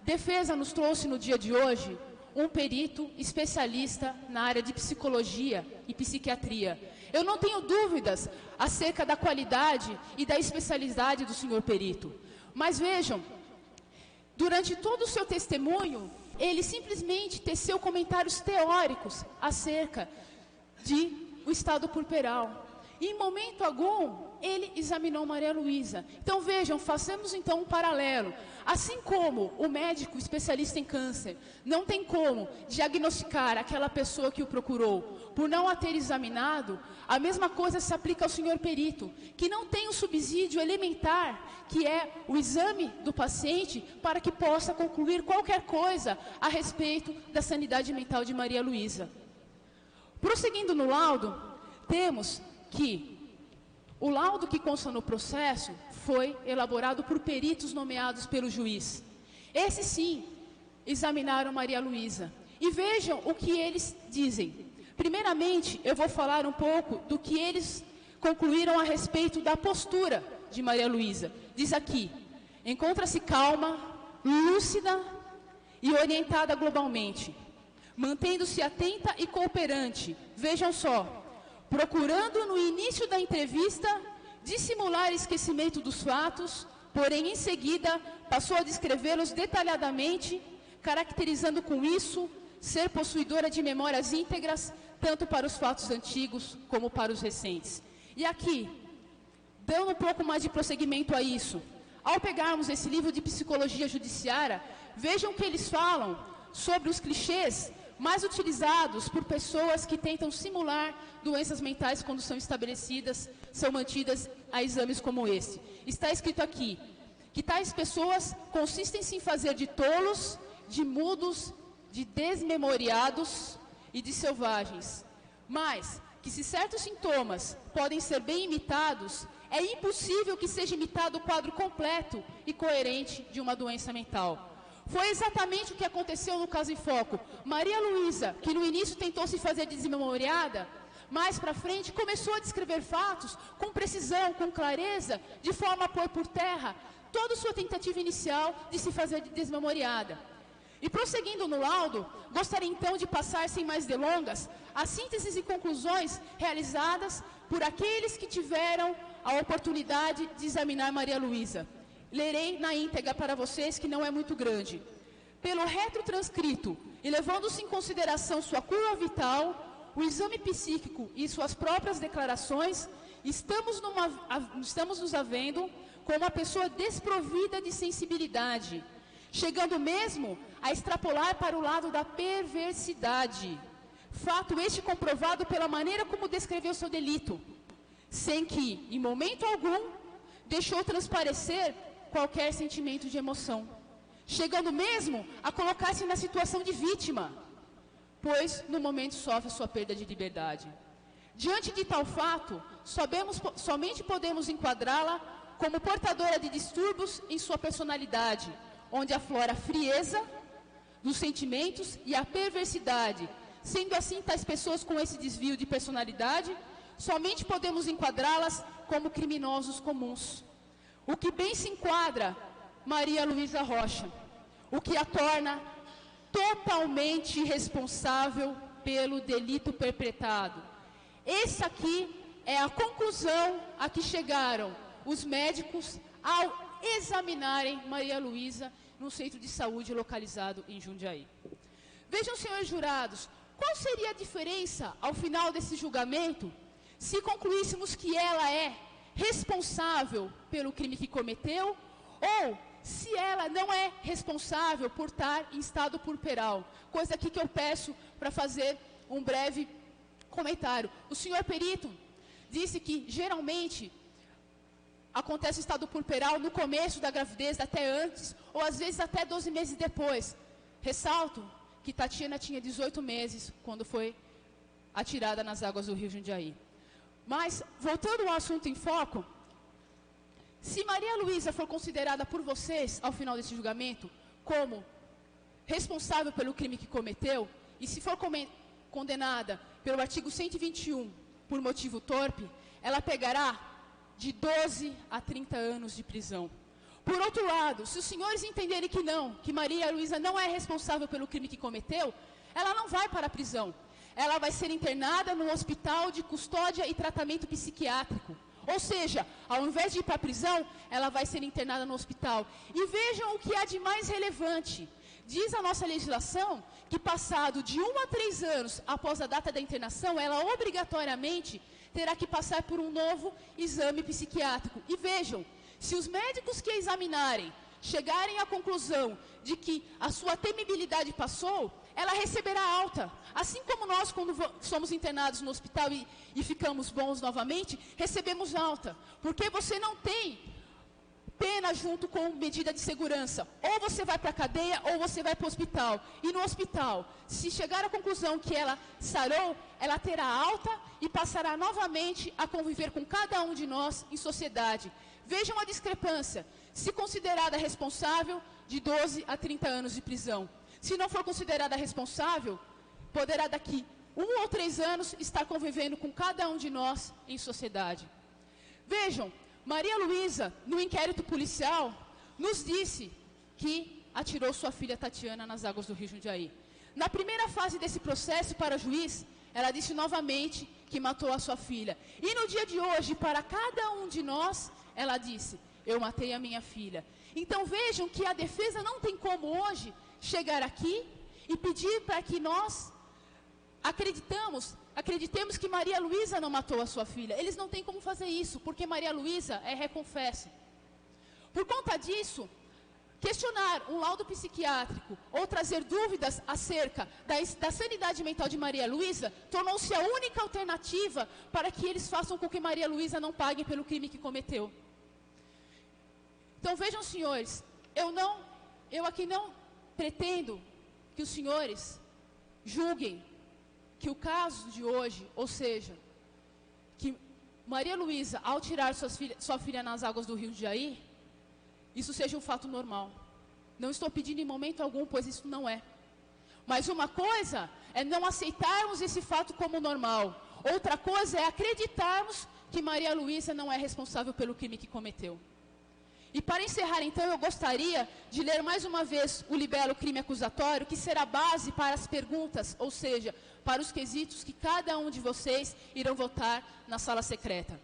defesa nos trouxe no dia de hoje um perito especialista na área de psicologia e psiquiatria. Eu não tenho dúvidas acerca da qualidade e da especialidade do senhor perito. Mas vejam, durante todo o seu testemunho, ele simplesmente teceu comentários teóricos acerca de o estado purpural. Em momento algum, ele examinou Maria Luísa. Então vejam, façamos então um paralelo. Assim como o médico especialista em câncer não tem como diagnosticar aquela pessoa que o procurou por não a ter examinado, a mesma coisa se aplica ao senhor perito, que não tem o subsídio elementar, que é o exame do paciente, para que possa concluir qualquer coisa a respeito da sanidade mental de Maria Luísa. Prosseguindo no laudo, temos que o laudo que consta no processo foi elaborado por peritos nomeados pelo juiz. Esses sim examinaram Maria Luísa. E vejam o que eles dizem. Primeiramente, eu vou falar um pouco do que eles concluíram a respeito da postura de Maria Luísa. Diz aqui: encontra-se calma, lúcida e orientada globalmente, mantendo-se atenta e cooperante. Vejam só. Procurando no início da entrevista dissimular esquecimento dos fatos, porém em seguida passou a descrevê-los detalhadamente, caracterizando com isso ser possuidora de memórias íntegras, tanto para os fatos antigos como para os recentes. E aqui, dando um pouco mais de prosseguimento a isso, ao pegarmos esse livro de psicologia judiciária, vejam o que eles falam sobre os clichês mais utilizados por pessoas que tentam simular doenças mentais quando são estabelecidas, são mantidas a exames como esse. Está escrito aqui que tais pessoas consistem-se em fazer de tolos, de mudos, de desmemoriados e de selvagens. Mas que se certos sintomas podem ser bem imitados, é impossível que seja imitado o quadro completo e coerente de uma doença mental. Foi exatamente o que aconteceu no caso em foco. Maria Luísa, que no início tentou se fazer desmemoriada, mais para frente começou a descrever fatos com precisão, com clareza, de forma a pôr por terra toda a sua tentativa inicial de se fazer desmemoriada. E prosseguindo no laudo, gostaria então de passar, sem mais delongas, as sínteses e conclusões realizadas por aqueles que tiveram a oportunidade de examinar Maria Luísa. Lerei na íntegra para vocês, que não é muito grande. Pelo retrotranscrito, e levando-se em consideração sua curva vital, o exame psíquico e suas próprias declarações, estamos nos havendo com uma pessoa desprovida de sensibilidade, chegando mesmo a extrapolar para o lado da perversidade. Fato este comprovado pela maneira como descreveu seu delito, sem que, em momento algum, deixou transparecer qualquer sentimento de emoção, chegando mesmo a colocar-se na situação de vítima, pois no momento sofre sua perda de liberdade. Diante de tal fato, somente podemos enquadrá-la como portadora de distúrbios em sua personalidade, onde aflora a frieza dos sentimentos e a perversidade. Sendo assim, tais pessoas com esse desvio de personalidade, somente podemos enquadrá-las como criminosos comuns. O que bem se enquadra Maria Luísa Rocha, o que a torna totalmente responsável pelo delito perpetrado. Essa aqui é a conclusão a que chegaram os médicos ao examinarem Maria Luísa no centro de saúde localizado em Jundiaí. Vejam, senhores jurados, qual seria a diferença ao final desse julgamento se concluíssemos que ela é responsável pelo crime que cometeu ou se ela não é responsável por estar em estado puerperal, coisa aqui que eu peço para fazer um breve comentário. O senhor perito disse que geralmente acontece o estado puerperal no começo da gravidez, até antes, ou às vezes até 12 meses depois. Ressalto que Tatiana tinha 18 meses quando foi atirada nas águas do rio Jundiaí. Mas, voltando ao assunto em foco, se Maria Luísa for considerada por vocês, ao final desse julgamento, como responsável pelo crime que cometeu, e se for condenada pelo artigo 121 por motivo torpe, ela pegará de 12 a 30 anos de prisão. Por outro lado, se os senhores entenderem que não, que Maria Luísa não é responsável pelo crime que cometeu, ela não vai para a prisão. Ela vai ser internada no hospital de custódia e tratamento psiquiátrico. Ou seja, ao invés de ir para a prisão, ela vai ser internada no hospital. E vejam o que há de mais relevante. Diz a nossa legislação que passado de 1 a 3 anos após a data da internação, ela obrigatoriamente terá que passar por um novo exame psiquiátrico. E vejam, se os médicos que a examinarem chegarem à conclusão de que a sua temibilidade passou, ela receberá alta. Assim como nós, quando somos internados no hospital e ficamos bons novamente, recebemos alta. Porque você não tem pena junto com medida de segurança. Ou você vai para a cadeia, ou você vai para o hospital. E no hospital, se chegar à conclusão que ela sarou, ela terá alta e passará novamente a conviver com cada um de nós em sociedade. Vejam a discrepância. Se considerada responsável, de 12 a 30 anos de prisão. Se não for considerada responsável, poderá daqui 1 ou 3 anos estar convivendo com cada um de nós em sociedade. Vejam, Maria Luísa, no inquérito policial, nos disse que atirou sua filha Tatiana nas águas do rio Jundiaí. Na primeira fase desse processo para juiz, ela disse novamente que matou a sua filha. E no dia de hoje, para cada um de nós, ela disse: eu matei a minha filha. Então vejam que a defesa não tem como hoje chegar aqui e pedir para que nós acreditemos que Maria Luísa não matou a sua filha. Eles não têm como fazer isso, porque Maria Luísa é reconfessa. Por conta disso, questionar um laudo psiquiátrico ou trazer dúvidas acerca da sanidade mental de Maria Luísa tornou-se a única alternativa para que eles façam com que Maria Luísa não pague pelo crime que cometeu. Então vejam, senhores, eu aqui não pretendo que os senhores julguem que o caso de hoje, ou seja, que Maria Luísa, ao tirar sua filha nas águas do rio Jundiaí, isso seja um fato normal. Não estou pedindo em momento algum, pois isso não é. Mas uma coisa é não aceitarmos esse fato como normal. Outra coisa é acreditarmos que Maria Luísa não é responsável pelo crime que cometeu. E para encerrar, então, eu gostaria de ler mais uma vez o libelo crime acusatório, que será base para as perguntas, ou seja, para os quesitos que cada um de vocês irão votar na sala secreta.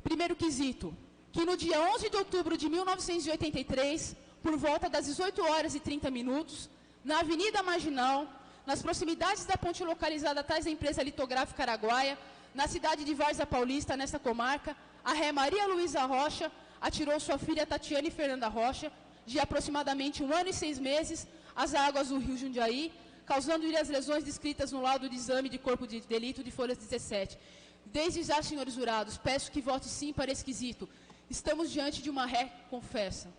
Primeiro quesito, que no dia 11 de outubro de 1983, por volta das 18 horas e 30 minutos, na Avenida Marginal, nas proximidades da ponte localizada atrás da empresa litográfica Araguaia, na cidade de Várzea Paulista, nessa comarca, a ré Maria Luísa Rocha atirou sua filha Tatiane Fernanda Rocha, de aproximadamente 1 ano e 6 meses, às águas do rio Jundiaí, causando-lhe as lesões descritas no laudo de exame de corpo de delito de folhas 17. Desde já, senhores jurados, peço que vote sim para esse quesito. Estamos diante de uma ré confessa.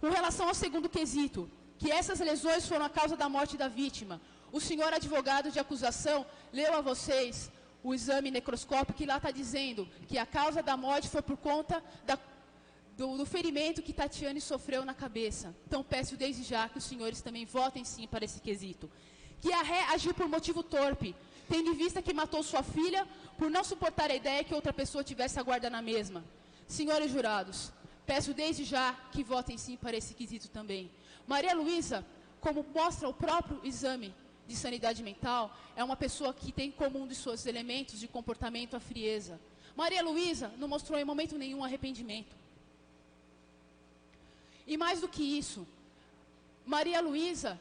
Com relação ao segundo quesito, que essas lesões foram a causa da morte da vítima, o senhor advogado de acusação leu a vocês o exame necroscópico que lá está dizendo que a causa da morte foi por conta do ferimento que Tatiane sofreu na cabeça. Então peço desde já que os senhores também votem sim para esse quesito. Que a ré agiu por motivo torpe, tendo em vista que matou sua filha por não suportar a ideia que outra pessoa tivesse a guarda na mesma. Senhores jurados, peço desde já que votem sim para esse quesito também. Maria Luísa, como mostra o próprio exame de sanidade mental, é uma pessoa que tem como um de seus elementos de comportamento a frieza. Maria Luísa não mostrou em momento nenhum arrependimento. E mais do que isso, Maria Luísa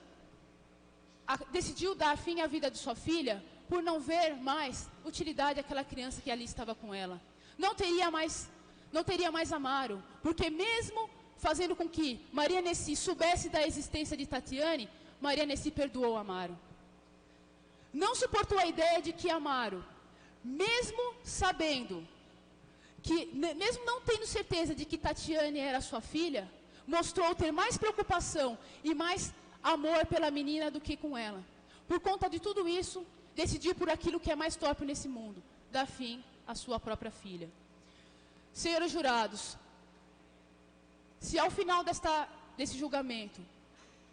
decidiu dar fim à vida de sua filha por não ver mais utilidade àquela criança que ali estava com ela. Não teria mais Amaro, porque mesmo fazendo com que Maria Nessi soubesse da existência de Tatiane, Maria Nessi perdoou Amaro. Não suportou a ideia de que Amaro, mesmo sabendo, mesmo não tendo certeza de que Tatiane era sua filha, mostrou ter mais preocupação e mais amor pela menina do que com ela. Por conta de tudo isso, decidiu por aquilo que é mais torpe nesse mundo, dar fim à sua própria filha. Senhores jurados, se ao final desse julgamento,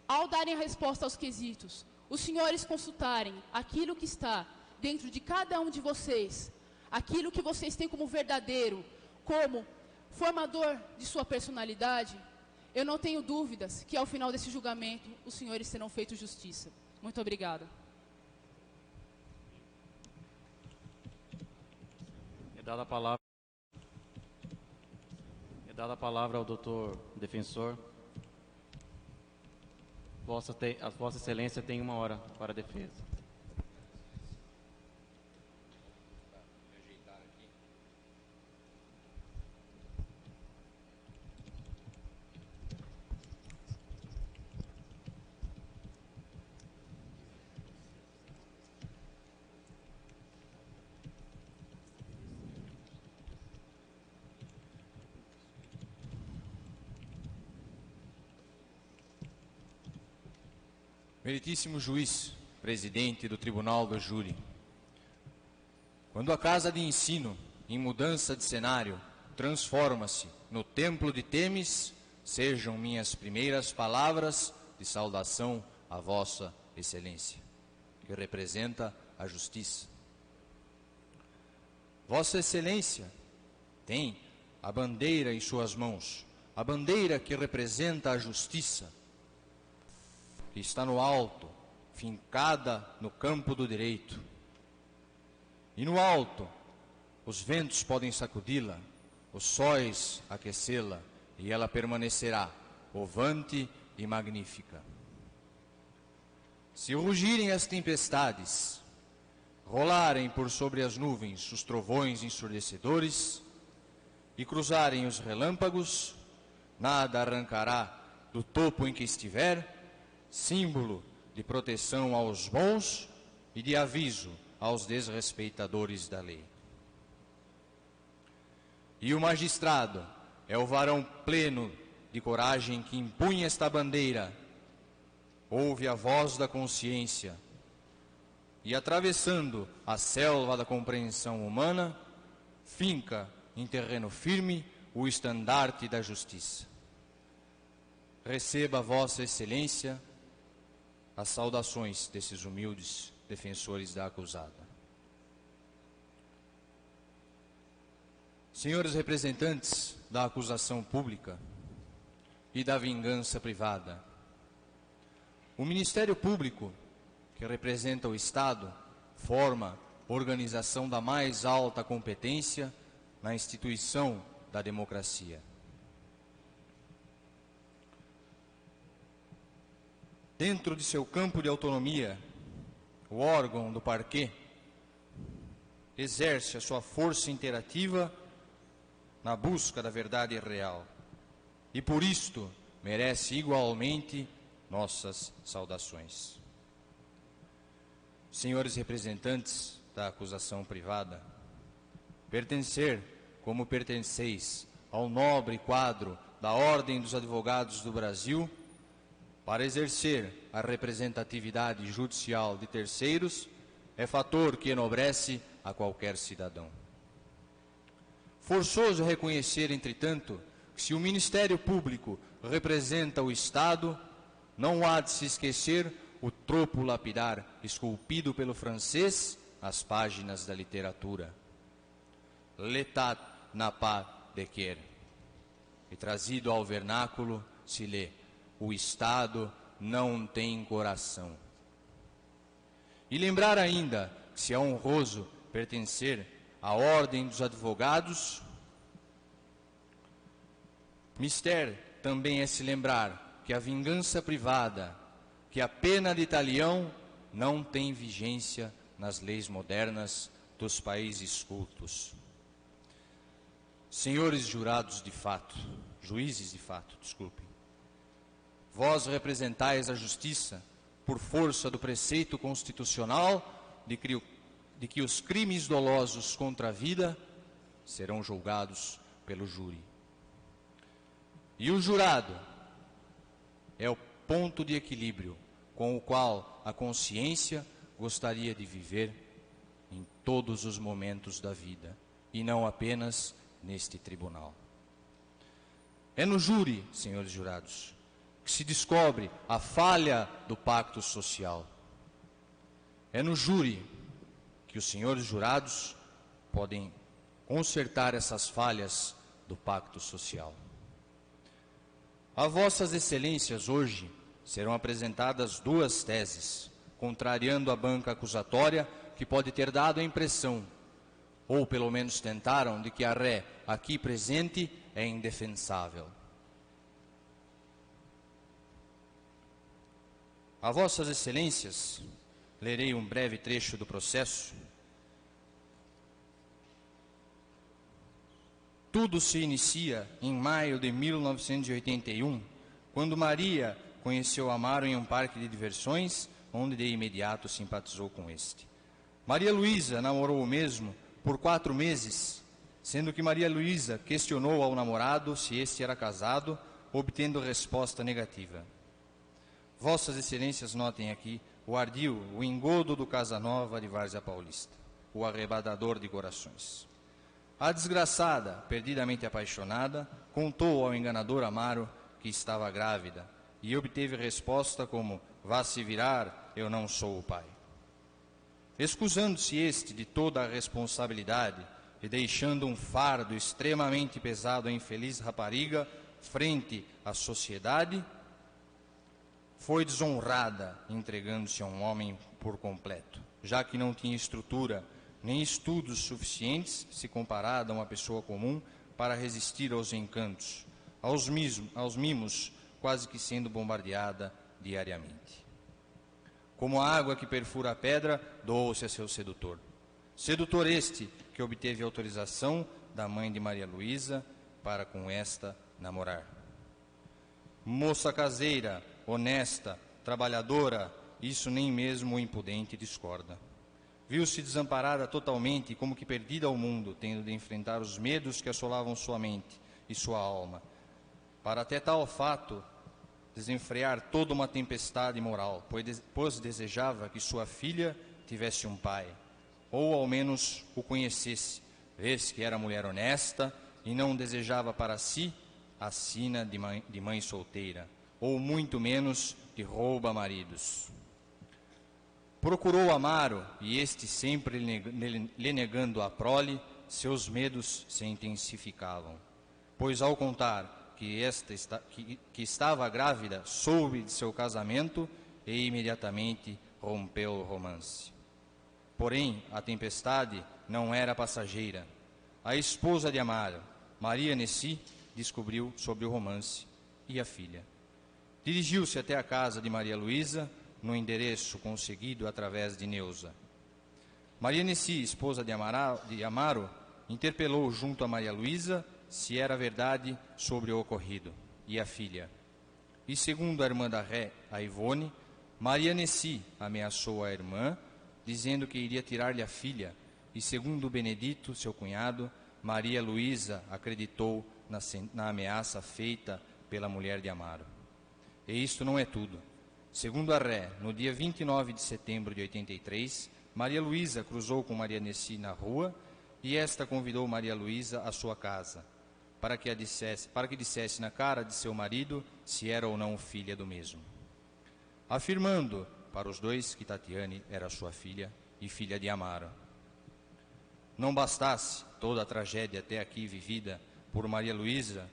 ao darem a resposta aos quesitos, os senhores consultarem aquilo que está dentro de cada um de vocês, aquilo que vocês têm como verdadeiro, como formador de sua personalidade, eu não tenho dúvidas que ao final desse julgamento os senhores serão feitos justiça. Muito obrigada. É dada a palavra ao doutor defensor. Vossa Excelência tem 1 hora para a defesa. Meritíssimo juiz, presidente do Tribunal do Júri, quando a casa de ensino, em mudança de cenário, transforma-se no templo de Temis, sejam minhas primeiras palavras de saudação a Vossa Excelência, que representa a justiça. Vossa Excelência tem a bandeira em suas mãos, a bandeira que representa a justiça, que está no alto, fincada no campo do direito. E no alto, os ventos podem sacudi-la, os sóis aquecê-la, e ela permanecerá ovante e magnífica. Se rugirem as tempestades, rolarem por sobre as nuvens os trovões ensurdecedores, e cruzarem os relâmpagos, nada arrancará do topo em que estiver, símbolo de proteção aos bons e de aviso aos desrespeitadores da lei. E o magistrado é o varão pleno de coragem que impunha esta bandeira, ouve a voz da consciência e, atravessando a selva da compreensão humana, finca em terreno firme o estandarte da justiça. Receba, Vossa Excelência, as saudações desses humildes defensores da acusada. Senhores representantes da acusação pública e da vingança privada, o Ministério Público, que representa o Estado, forma organização da mais alta competência na instituição da democracia. Dentro de seu campo de autonomia, o órgão do parquet, exerce a sua força interativa na busca da verdade real. E por isto merece igualmente nossas saudações. Senhores representantes da acusação privada, pertencer, como pertenceis, ao nobre quadro da Ordem dos Advogados do Brasil, para exercer a representatividade judicial de terceiros, é fator que enobrece a qualquer cidadão. Forçoso reconhecer, entretanto, que se o Ministério Público representa o Estado, não há de se esquecer o tropo lapidar esculpido pelo francês às páginas da literatura. L'État n'a pas de cœur. E trazido ao vernáculo se lê: o Estado não tem coração. E lembrar ainda que se é honroso pertencer à Ordem dos Advogados, mister também é se lembrar que a vingança privada, que a pena de talião não tem vigência nas leis modernas dos países cultos. Senhores jurados de fato, juízes de fato, desculpem, vós representais a justiça por força do preceito constitucional de que os crimes dolosos contra a vida serão julgados pelo júri. E o jurado é o ponto de equilíbrio com o qual a consciência gostaria de viver em todos os momentos da vida, e não apenas neste tribunal. É no júri, senhores jurados, que se descobre a falha do pacto social. É no júri que os senhores jurados podem consertar essas falhas do pacto social. A vossas excelências hoje serão apresentadas duas teses, contrariando a banca acusatória, que pode ter dado a impressão, ou pelo menos tentaram, de que a ré aqui presente é indefensável. A vossas excelências, lerei um breve trecho do processo. Tudo se inicia em maio de 1981, quando Maria conheceu Amaro em um parque de diversões, onde de imediato simpatizou com este. Maria Luísa namorou o mesmo por 4 meses, sendo que Maria Luísa questionou ao namorado se este era casado, obtendo resposta negativa. Vossas excelências notem aqui o ardil, o engodo do Casanova de Várzea Paulista, o arrebatador de corações. A desgraçada, perdidamente apaixonada, contou ao enganador Amaro que estava grávida e obteve resposta como: vá se virar, eu não sou o pai. Excusando-se este de toda a responsabilidade e deixando um fardo extremamente pesado à infeliz rapariga frente à sociedade, foi desonrada, entregando-se a um homem por completo, já que não tinha estrutura nem estudos suficientes, se comparada a uma pessoa comum, para resistir aos encantos, aos mimos, quase que sendo bombardeada diariamente. Como a água que perfura a pedra, doou-se a seu sedutor. Sedutor este que obteve autorização da mãe de Maria Luísa para com esta namorar. Moça caseira, honesta, trabalhadora, isso nem mesmo o impudente discorda. Viu-se desamparada totalmente, como que perdida ao mundo, tendo de enfrentar os medos que assolavam sua mente e sua alma, para até tal fato desenfrear toda uma tempestade moral, pois desejava que sua filha tivesse um pai, ou ao menos o conhecesse, vês que era mulher honesta e não desejava para si a sina de mãe solteira, ou muito menos de rouba-maridos. Procurou Amaro, e este sempre lhe negando a prole, seus medos se intensificavam, pois ao contar que estava grávida, soube de seu casamento e imediatamente rompeu o romance. Porém, a tempestade não era passageira. A esposa de Amaro, Maria Nessi, descobriu sobre o romance e a filha. Dirigiu-se até a casa de Maria Luísa, no endereço conseguido através de Neuza. Maria Nessi, esposa de Amaro, interpelou junto a Maria Luísa se era verdade sobre o ocorrido, e a filha. E segundo a irmã da ré, a Ivone, Maria Nessi ameaçou a irmã, dizendo que iria tirar-lhe a filha, e segundo Benedito, seu cunhado, Maria Luísa acreditou na ameaça feita pela mulher de Amaro. E isto não é tudo. Segundo a ré, no dia 29 de setembro de 83, Maria Luísa cruzou com Maria Nessi na rua e esta convidou Maria Luísa à sua casa, para que dissesse na cara de seu marido se era ou não filha do mesmo, afirmando para os dois que Tatiane era sua filha e filha de Amaro. Não bastasse toda a tragédia até aqui vivida por Maria Luísa,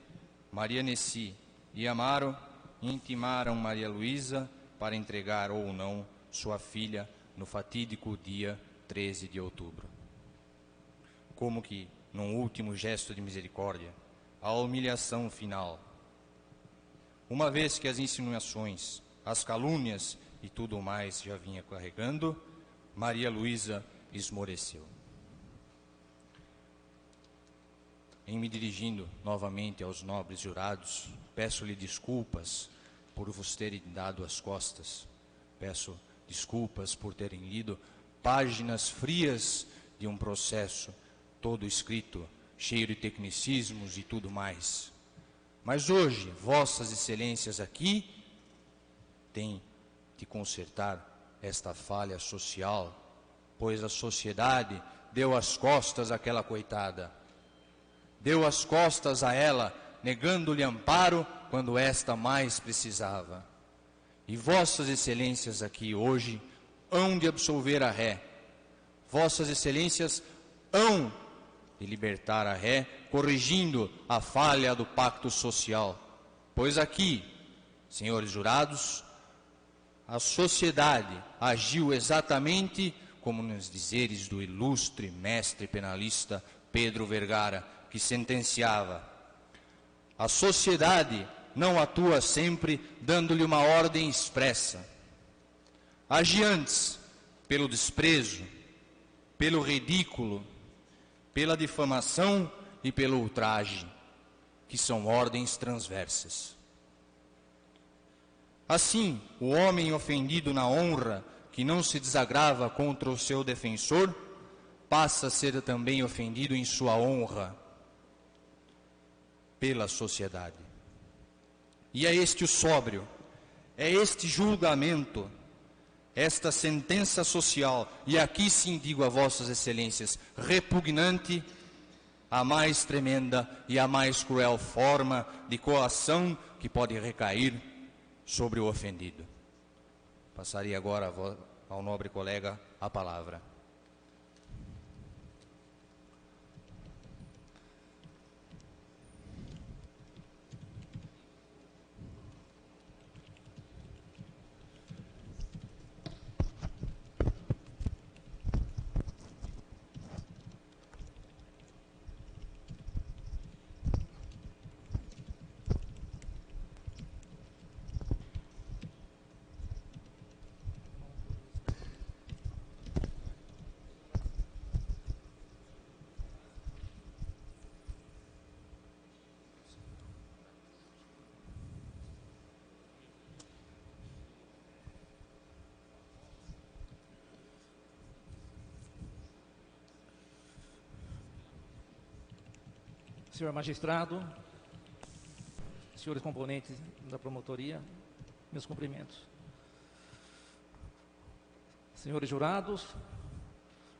Maria Nessi e Amaro intimaram Maria Luísa para entregar ou não sua filha no fatídico dia 13 de outubro. Como que, num último gesto de misericórdia, a humilhação final. Uma vez que as insinuações, as calúnias e tudo mais já vinha carregando, Maria Luísa esmoreceu. Em me dirigindo novamente aos nobres jurados, peço-lhe desculpas por vos terem dado as costas. Peço desculpas por terem lido páginas frias de um processo todo escrito, cheio de tecnicismos e tudo mais. Mas hoje, vossas excelências aqui têm de consertar esta falha social, pois a sociedade deu as costas àquela coitada. Deu as costas a ela, negando-lhe amparo quando esta mais precisava. E vossas excelências aqui hoje hão de absolver a ré. Vossas excelências hão de libertar a ré, corrigindo a falha do pacto social. Pois aqui, senhores jurados, a sociedade agiu exatamente como nos dizeres do ilustre mestre penalista Pedro Vergara, que sentenciava: a sociedade não atua sempre dando-lhe uma ordem expressa. Age antes pelo desprezo, pelo ridículo, pela difamação e pelo ultraje, que são ordens transversas. Assim, o homem ofendido na honra, que não se desagrava contra o seu defensor, passa a ser também ofendido em sua honra pela sociedade. E é este o sóbrio, é este julgamento, esta sentença social, e aqui sim digo a vossas excelências, repugnante, a mais tremenda e a mais cruel forma de coação que pode recair sobre o ofendido. Passaria agora ao nobre colega a palavra. Senhor magistrado, senhores componentes da promotoria, meus cumprimentos. Senhores jurados,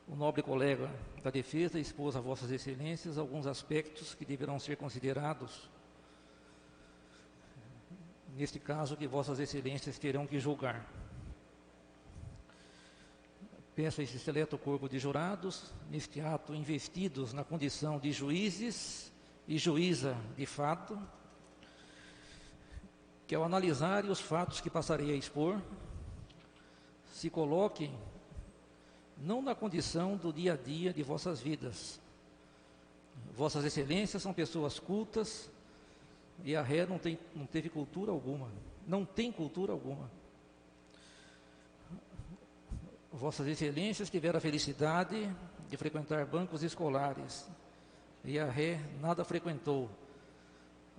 o nobre colega da defesa expôs a vossas excelências alguns aspectos que deverão ser considerados neste caso que vossas excelências terão que julgar. Peço a esse seleto corpo de jurados, neste ato investidos na condição de juízes e juíza de fato, que ao analisarem os fatos que passarei a expor, se coloquem não na condição do dia a dia de vossas vidas. Vossas excelências são pessoas cultas e a ré não teve cultura alguma, não tem cultura alguma. Vossas Excelências tiveram a felicidade de frequentar bancos escolares e a Ré nada frequentou,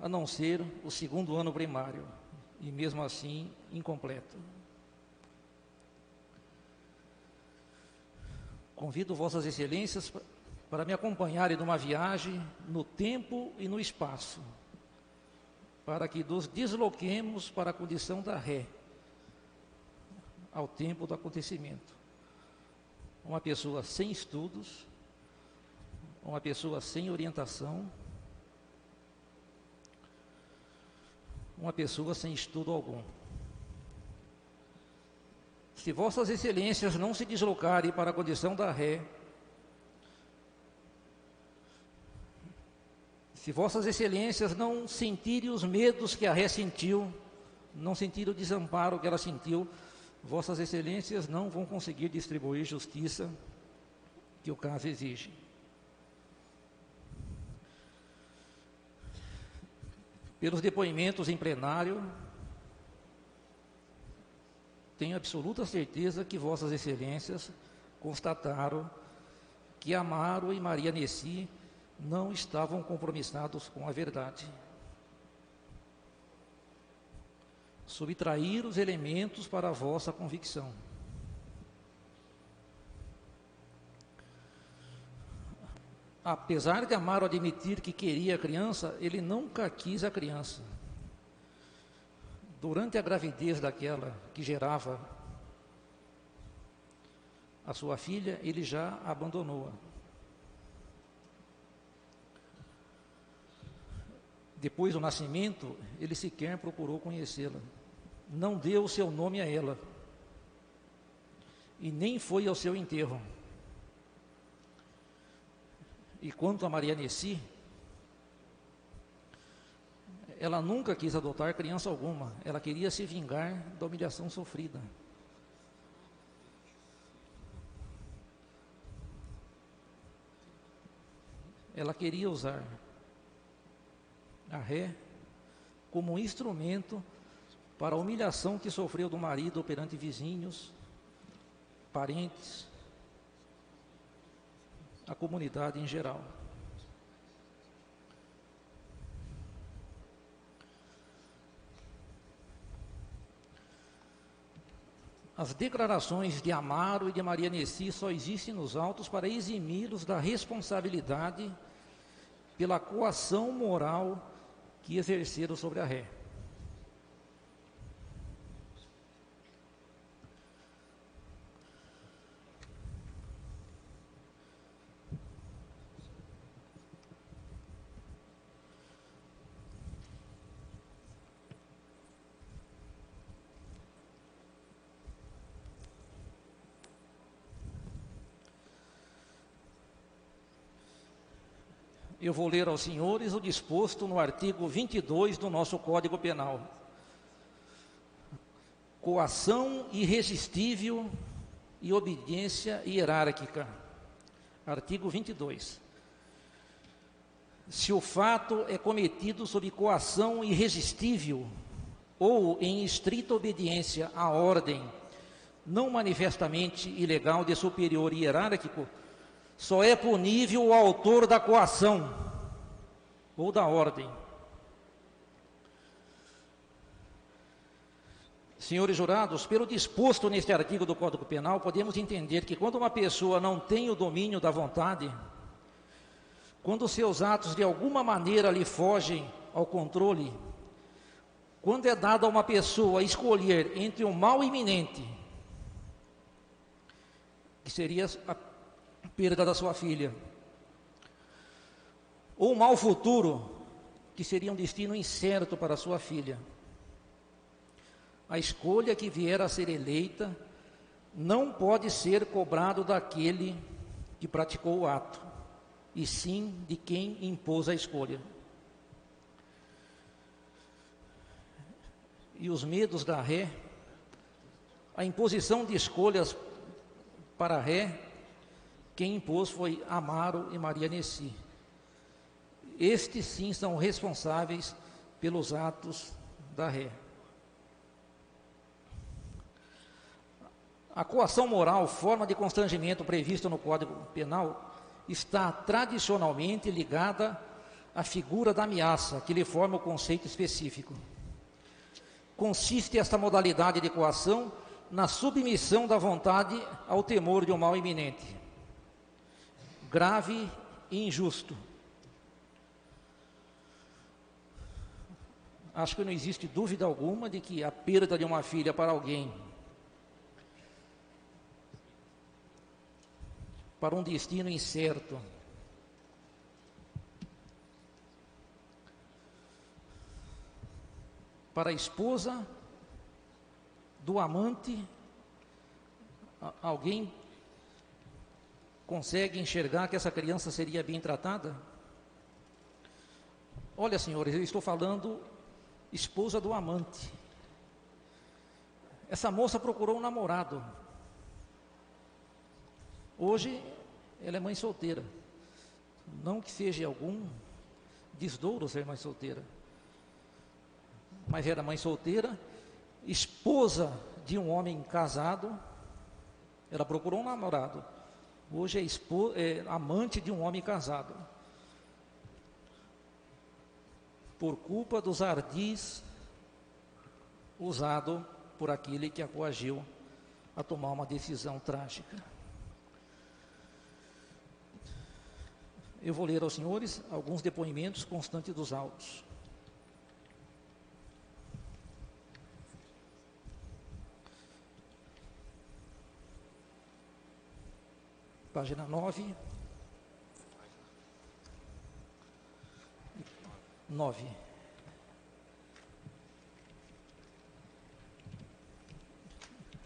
a não ser o 2º ano primário, e mesmo assim incompleto. Convido Vossas Excelências para me acompanharem numa viagem no tempo e no espaço, para que nos desloquemos para a condição da Ré, ao tempo do acontecimento. Uma pessoa sem estudos, uma pessoa sem orientação, uma pessoa sem estudo algum. Se Vossas Excelências não se deslocarem para a condição da Ré, se Vossas Excelências não sentirem os medos que a Ré sentiu, não sentirem o desamparo que ela sentiu, Vossas Excelências não vão conseguir distribuir justiça que o caso exige. Pelos depoimentos em plenário, tenho absoluta certeza que Vossas Excelências constataram que Amaro e Maria Nessi não estavam compromissados com a verdade. Subtrair os elementos para a vossa convicção. Apesar de Amaro admitir que queria a criança, ele nunca quis a criança. Durante a gravidez daquela que gerava a sua filha, ele já abandonou-a. Depois do nascimento, ele sequer procurou conhecê-la. Não deu o seu nome a ela. E nem foi ao seu enterro. E quanto a Maria Nessi, ela nunca quis adotar criança alguma. Ela queria se vingar da humilhação sofrida. Ela queria usar a Ré como um instrumento para a humilhação que sofreu do marido perante vizinhos, parentes, a comunidade em geral. As declarações de Amaro e de Maria Nessi só existem nos autos para eximi-los da responsabilidade pela coação moral que exerceram sobre a Ré. Eu vou ler aos senhores o disposto no artigo 22 do nosso Código Penal. Coação irresistível e obediência hierárquica. Artigo 22. Se o fato é cometido sob coação irresistível ou em estrita obediência à ordem, não manifestamente ilegal de superior hierárquico, só é punível o autor da coação ou da ordem. Senhores jurados, pelo disposto neste artigo do Código Penal, podemos entender que quando uma pessoa não tem o domínio da vontade, quando seus atos de alguma maneira lhe fogem ao controle, quando é dado a uma pessoa escolher entre o mal iminente, que seria a perda da sua filha, ou um mal futuro, que seria um destino incerto para a sua filha, a escolha que vier a ser eleita não pode ser cobrado daquele que praticou o ato, e sim de quem impôs a escolha. E os medos da Ré, a imposição de escolhas para a Ré, quem impôs foi Amaro e Maria Nessi. Estes sim são responsáveis pelos atos da Ré. A coação moral, forma de constrangimento prevista no Código Penal, está tradicionalmente ligada à figura da ameaça, que lhe forma o conceito específico. Consiste esta modalidade de coação na submissão da vontade ao temor de um mal iminente, grave e injusto. Acho que não existe dúvida alguma de que a perda de uma filha para alguém, para um destino incerto, para a esposa do amante, alguém consegue enxergar que essa criança seria bem tratada? Olha, senhores, eu estou falando esposa do amante. Essa moça procurou um namorado. Hoje, ela é mãe solteira. Não que seja algum desdouro ser mãe solteira, mas era mãe solteira, esposa de um homem casado. Ela procurou um namorado. Hoje é amante de um homem casado, por culpa dos ardis usado por aquele que a coagiu a tomar uma decisão trágica. Eu vou ler aos senhores alguns depoimentos constantes dos autos. Página 9. 9.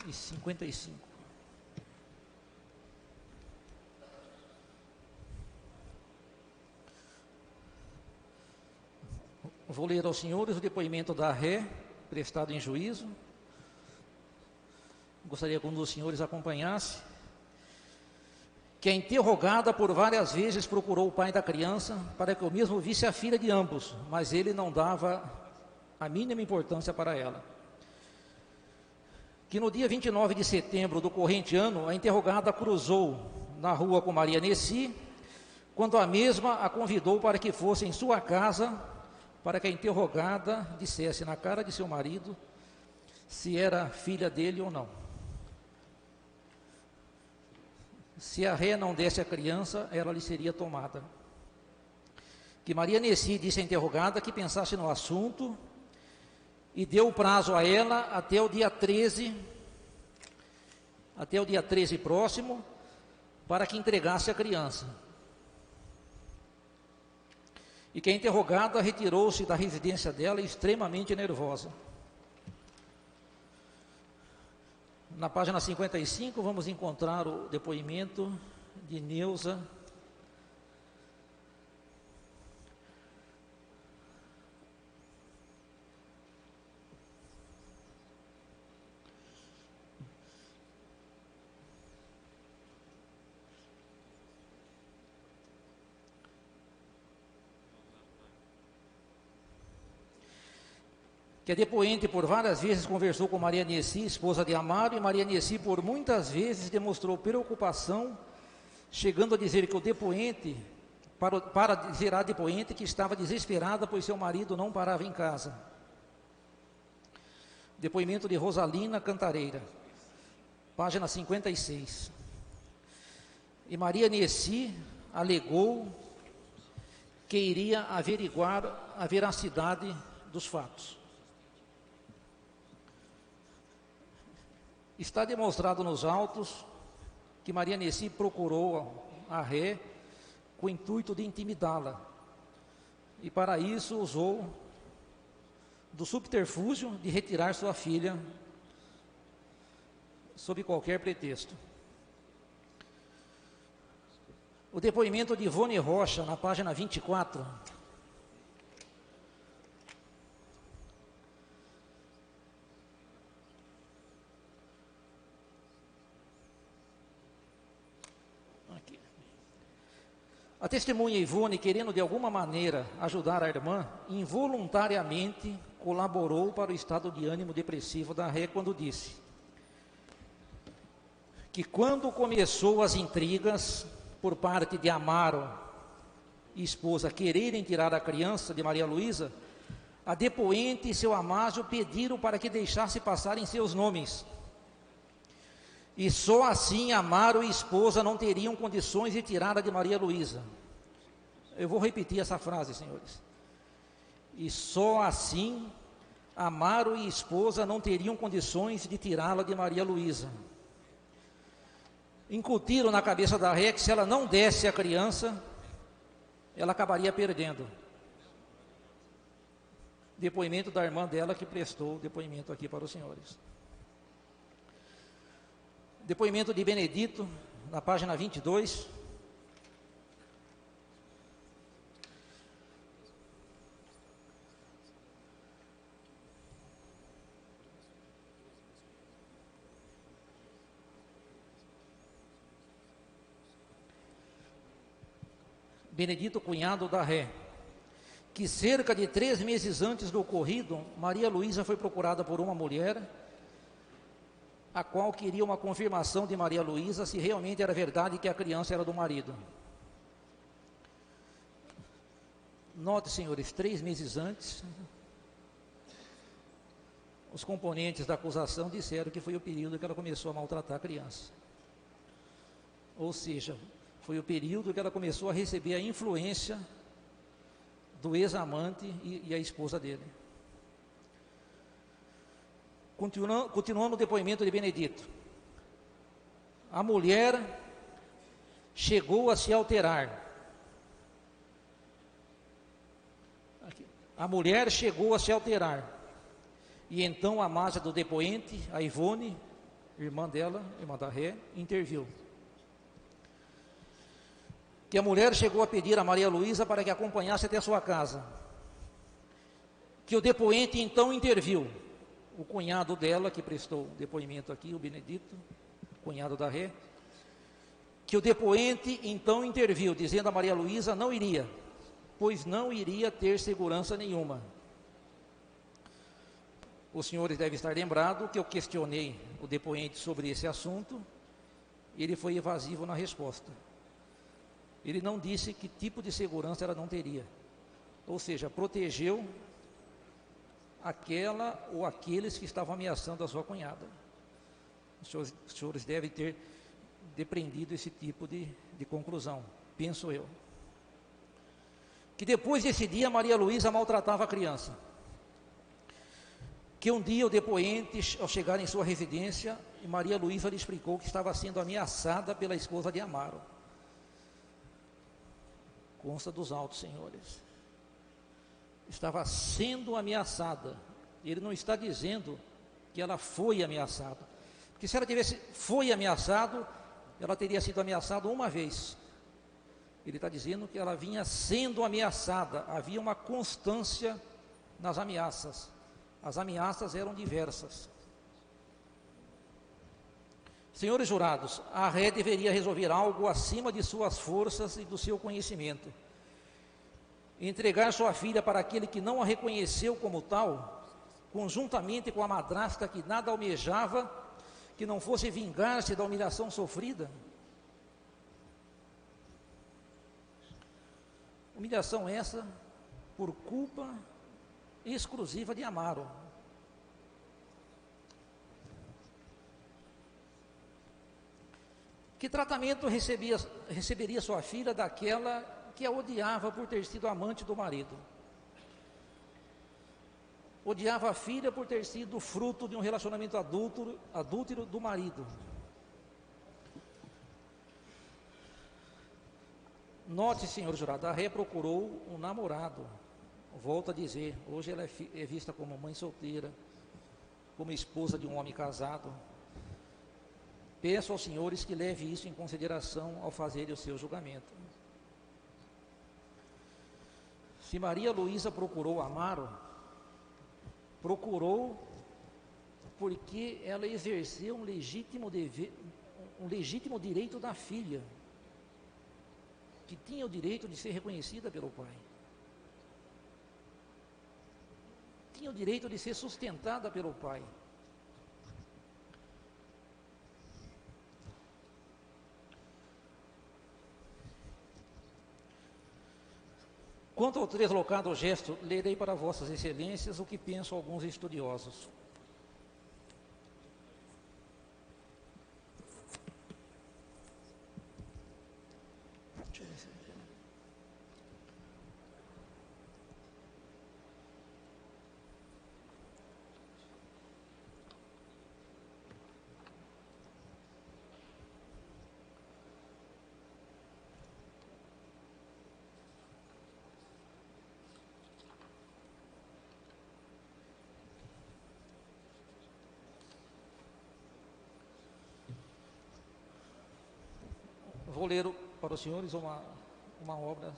E 55. Vou ler aos senhores o depoimento da ré, prestado em juízo. Gostaria que um dos senhores acompanhasse. Que a interrogada por várias vezes procurou o pai da criança para que o mesmo visse a filha de ambos, mas ele não dava a mínima importância para ela. Que no dia 29 de setembro do corrente ano, a interrogada cruzou na rua com Maria Nessi, quando a mesma a convidou para que fosse em sua casa, para que a interrogada dissesse na cara de seu marido se era filha dele ou não. Se a ré não desse a criança, ela lhe seria tomada. Que Maria Nessi disse à interrogada que pensasse no assunto e deu prazo a ela até o dia 13 próximo, para que entregasse a criança. E que a interrogada retirou-se da residência dela extremamente nervosa. Na página 55, vamos encontrar o depoimento de Neuza. Que a depoente por várias vezes conversou com Maria Nessi, esposa de Amaro, e Maria Nessi por muitas vezes demonstrou preocupação, chegando a dizer que o depoente, para dizer à depoente que estava desesperada, pois seu marido não parava em casa. Depoimento de Rosalina Cantareira, página 56. E Maria Nessi alegou que iria averiguar a veracidade dos fatos. Está demonstrado nos autos que Maria Nessi procurou a ré com o intuito de intimidá-la. E para isso usou do subterfúgio de retirar sua filha sob qualquer pretexto. O depoimento de Ivone Rocha, na página 24. A testemunha Ivone, querendo de alguma maneira ajudar a irmã, involuntariamente colaborou para o estado de ânimo depressivo da ré quando disse: que quando começou as intrigas por parte de Amaro e esposa quererem tirar a criança de Maria Luísa, a depoente e seu Amásio pediram para que deixasse passar em seus nomes. E só assim Amaro e esposa não teriam condições de tirá-la de Maria Luísa. Eu vou repetir essa frase, senhores. E só assim Amaro e esposa não teriam condições de tirá-la de Maria Luísa. Incutiram na cabeça da Ré que se ela não desse a criança, ela acabaria perdendo. Depoimento da irmã dela que prestou depoimento aqui para os senhores. Depoimento de Benedito, na página 22. Benedito, cunhado da Ré, que cerca de 3 meses antes do ocorrido, Maria Luísa foi procurada por uma mulher, a qual queria uma confirmação de Maria Luísa se realmente era verdade que a criança era do marido. Note, senhores, 3 meses antes, os componentes da acusação disseram que foi o período que ela começou a maltratar a criança. Ou seja, foi o período que ela começou a receber a influência do ex-amante e a esposa dele. Continuando o depoimento de Benedito. A mulher chegou a se alterar. A mulher chegou a se alterar. E então a Másia do depoente, a Ivone, irmã dela, irmã da Ré, interviu. Que a mulher chegou a pedir a Maria Luísa para que acompanhasse até sua casa. Que o depoente então interviu. O cunhado dela, que prestou depoimento aqui, o Benedito, cunhado da Ré, que o depoente então interviu, dizendo a Maria Luísa não iria, pois não iria ter segurança nenhuma. Os senhores devem estar lembrados que eu questionei o depoente sobre esse assunto, e ele foi evasivo na resposta. Ele não disse que tipo de segurança ela não teria, ou seja, protegeu aquela ou aqueles que estavam ameaçando a sua cunhada. Os senhores devem ter depreendido esse tipo de conclusão, penso eu. Que depois desse dia Maria Luísa maltratava a criança. Que um dia o depoente, ao chegar em sua residência, Maria Luísa lhe explicou que estava sendo ameaçada pela esposa de Amaro. Consta dos autos, senhores. Estava sendo ameaçada. Ele não está dizendo que ela foi ameaçada. Porque se ela foi ameaçada, ela teria sido ameaçada uma vez. Ele está dizendo que ela vinha sendo ameaçada. Havia uma constância nas ameaças. As ameaças eram diversas. Senhores jurados, a Ré deveria resolver algo acima de suas forças e do seu conhecimento. Entregar sua filha para aquele que não a reconheceu como tal, conjuntamente com a madrasta que nada almejava, que não fosse vingar-se da humilhação sofrida. Humilhação essa por culpa exclusiva de Amaro. Que tratamento receberia sua filha daquela que a odiava por ter sido amante do marido? Odiava a filha por ter sido fruto de um relacionamento adúltero do marido. Note, senhor jurado, a Ré procurou um namorado. Volto a dizer, hoje ela é vista como mãe solteira, como esposa de um homem casado. Peço aos senhores que leve isso em consideração ao fazerem o seu julgamento. Se Maria Luísa procurou Amaro, procurou porque ela exerceu um legítimo direito da filha, que tinha o direito de ser reconhecida pelo pai. Tinha o direito de ser sustentada pelo pai. Quanto ao deslocado gesto, lerei para vossas excelências o que pensam alguns estudiosos. Vou ler para os senhores uma obra,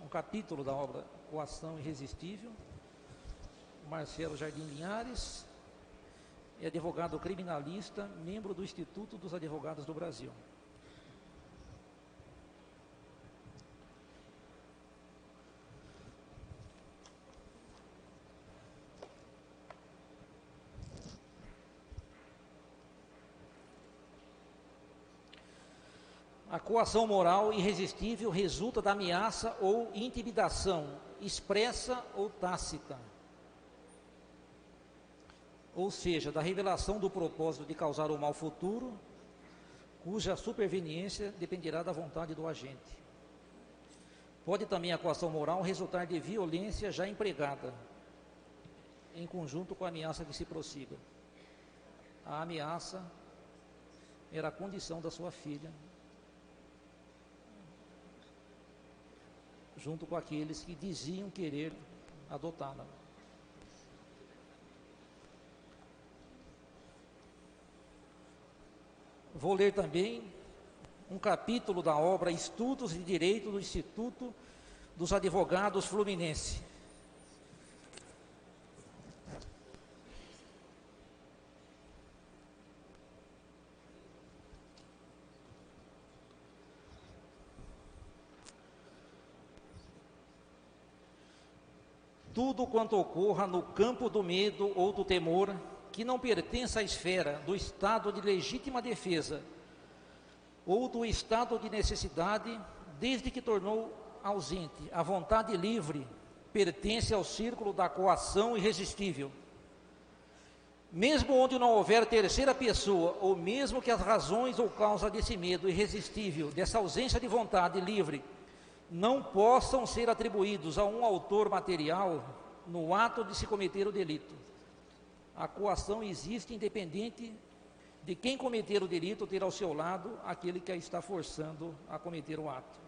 um capítulo da obra Coação Irresistível. Marcelo Jardim Linhares é advogado criminalista, membro do Instituto dos Advogados do Brasil. A coação moral irresistível resulta da ameaça ou intimidação, expressa ou tácita, ou seja, da revelação do propósito de causar o mal futuro, cuja superveniência dependerá da vontade do agente. Pode também a coação moral resultar de violência já empregada, em conjunto com a ameaça que se prossiga. A ameaça era a condição da sua filha, junto com aqueles que diziam querer adotá-la. Vou ler também um capítulo da obra Estudos de Direito do Instituto dos Advogados Fluminense. Tudo quanto ocorra no campo do medo ou do temor, que não pertença à esfera do estado de legítima defesa ou do estado de necessidade, desde que tornou ausente a vontade livre, pertence ao círculo da coação irresistível. Mesmo onde não houver terceira pessoa, ou mesmo que as razões ou causa desse medo irresistível, dessa ausência de vontade livre, não possam ser atribuídos a um autor material no ato de se cometer o delito. A coação existe independente de quem cometer o delito ter ao seu lado aquele que a está forçando a cometer o ato.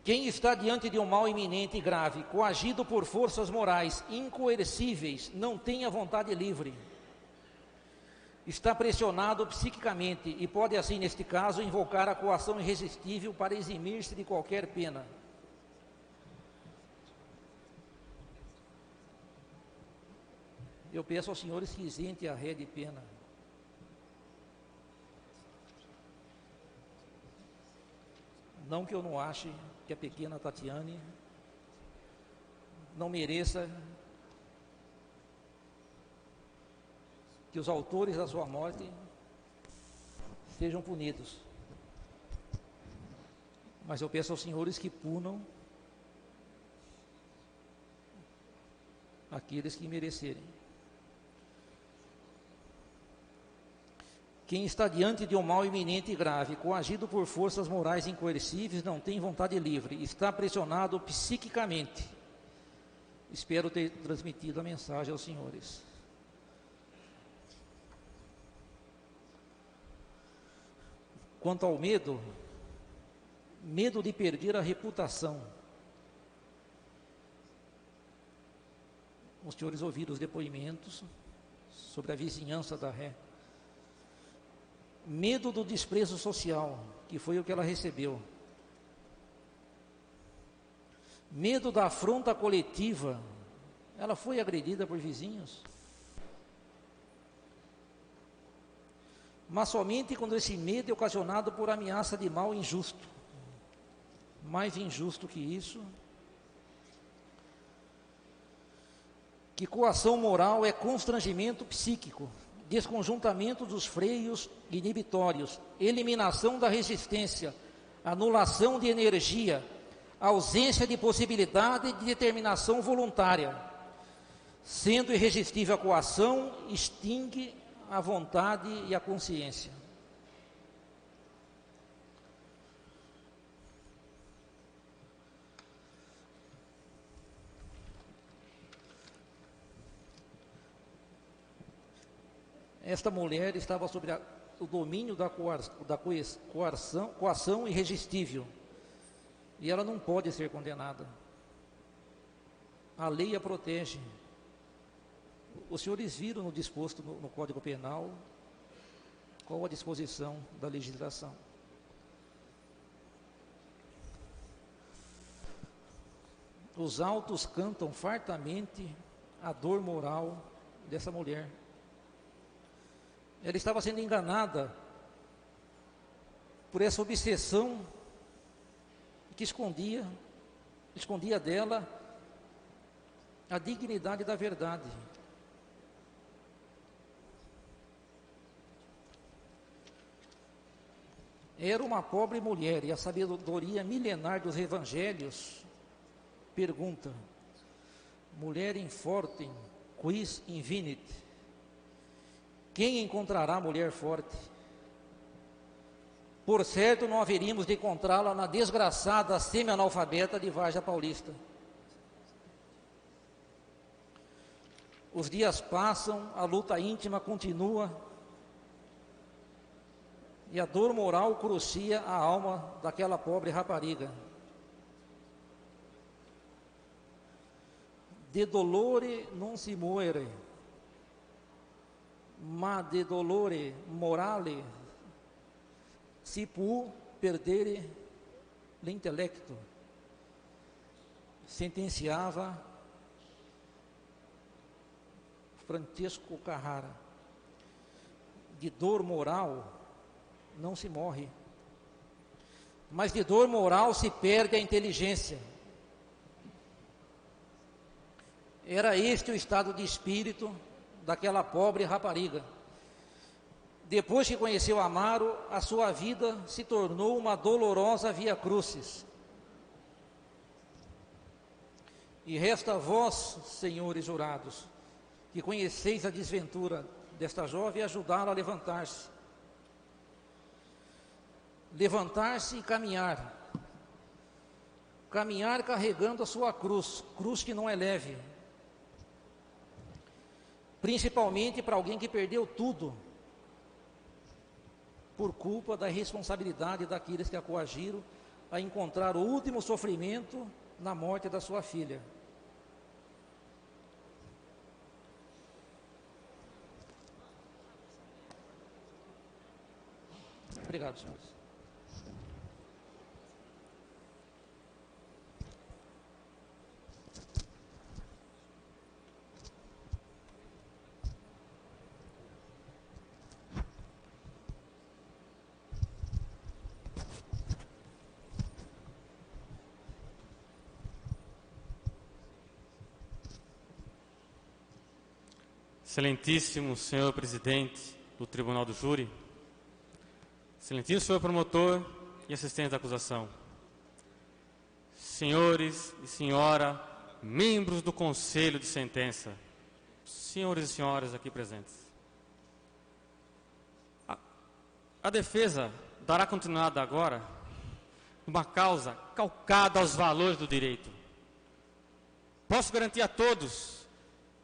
Quem está diante de um mal iminente e grave, coagido por forças morais incoercíveis, não tem a vontade livre. Está pressionado psiquicamente e pode, assim, neste caso, invocar a coação irresistível para eximir-se de qualquer pena. Eu peço aos senhores que isentem a ré de pena. Não que eu não ache que a pequena Tatiane não mereça que os autores da sua morte sejam punidos. Mas eu peço aos senhores que punam aqueles que merecerem. Quem está diante de um mal iminente e grave, coagido por forças morais incoercíveis, não tem vontade livre, está pressionado psiquicamente. Espero ter transmitido a mensagem aos senhores. Quanto ao medo, medo de perder a reputação. Os senhores ouviram os depoimentos sobre a vizinhança da ré. Medo do desprezo social, que foi o que ela recebeu. Medo da afronta coletiva. Ela foi agredida por vizinhos. Mas somente quando esse medo é ocasionado por ameaça de mal injusto. Mais injusto que isso, que coação moral é constrangimento psíquico, desconjuntamento dos freios inibitórios, eliminação da resistência, anulação de energia, ausência de possibilidade de determinação voluntária. Sendo irresistível a coação, extingue a vontade e a consciência. Esta mulher estava sob o domínio da coação irresistível. E ela não pode ser condenada. A lei a protege. Os senhores viram no disposto no Código Penal qual a disposição da legislação. Os autos cantam fartamente a dor moral dessa mulher. Ela estava sendo enganada por essa obsessão que escondia dela a dignidade da verdade. Era uma pobre mulher, e a sabedoria milenar dos evangelhos pergunta: mulher in fortem, quis invenit? Quem encontrará mulher forte? Por certo, não haveríamos de encontrá-la na desgraçada semi-analfabeta de Várzea Paulista. Os dias passam, a luta íntima continua, e a dor moral crucia a alma daquela pobre rapariga. De dolore non si muore, ma de dolore morale si può perdere l'intellecto, sentenciava Francisco Carrara. De dor moral não se morre, mas de dor moral se perde a inteligência. Era este o estado de espírito daquela pobre rapariga. Depois que conheceu Amaro, a sua vida se tornou uma dolorosa via crucis. E resta a vós, senhores jurados, que conheceis a desventura desta jovem, ajudá-la a levantar-se. Levantar-se e caminhar. Caminhar carregando a sua cruz, cruz que não é leve. Principalmente para alguém que perdeu tudo, por culpa da irresponsabilidade daqueles que a coagiram a encontrar o último sofrimento na morte da sua filha. Obrigado, senhores. Excelentíssimo senhor presidente do Tribunal do Júri, excelentíssimo senhor promotor e assistente da acusação, senhores e senhora, membros do Conselho de Sentença, senhores e senhoras aqui presentes. A defesa dará continuidade agora numa causa calcada aos valores do direito. Posso garantir a todos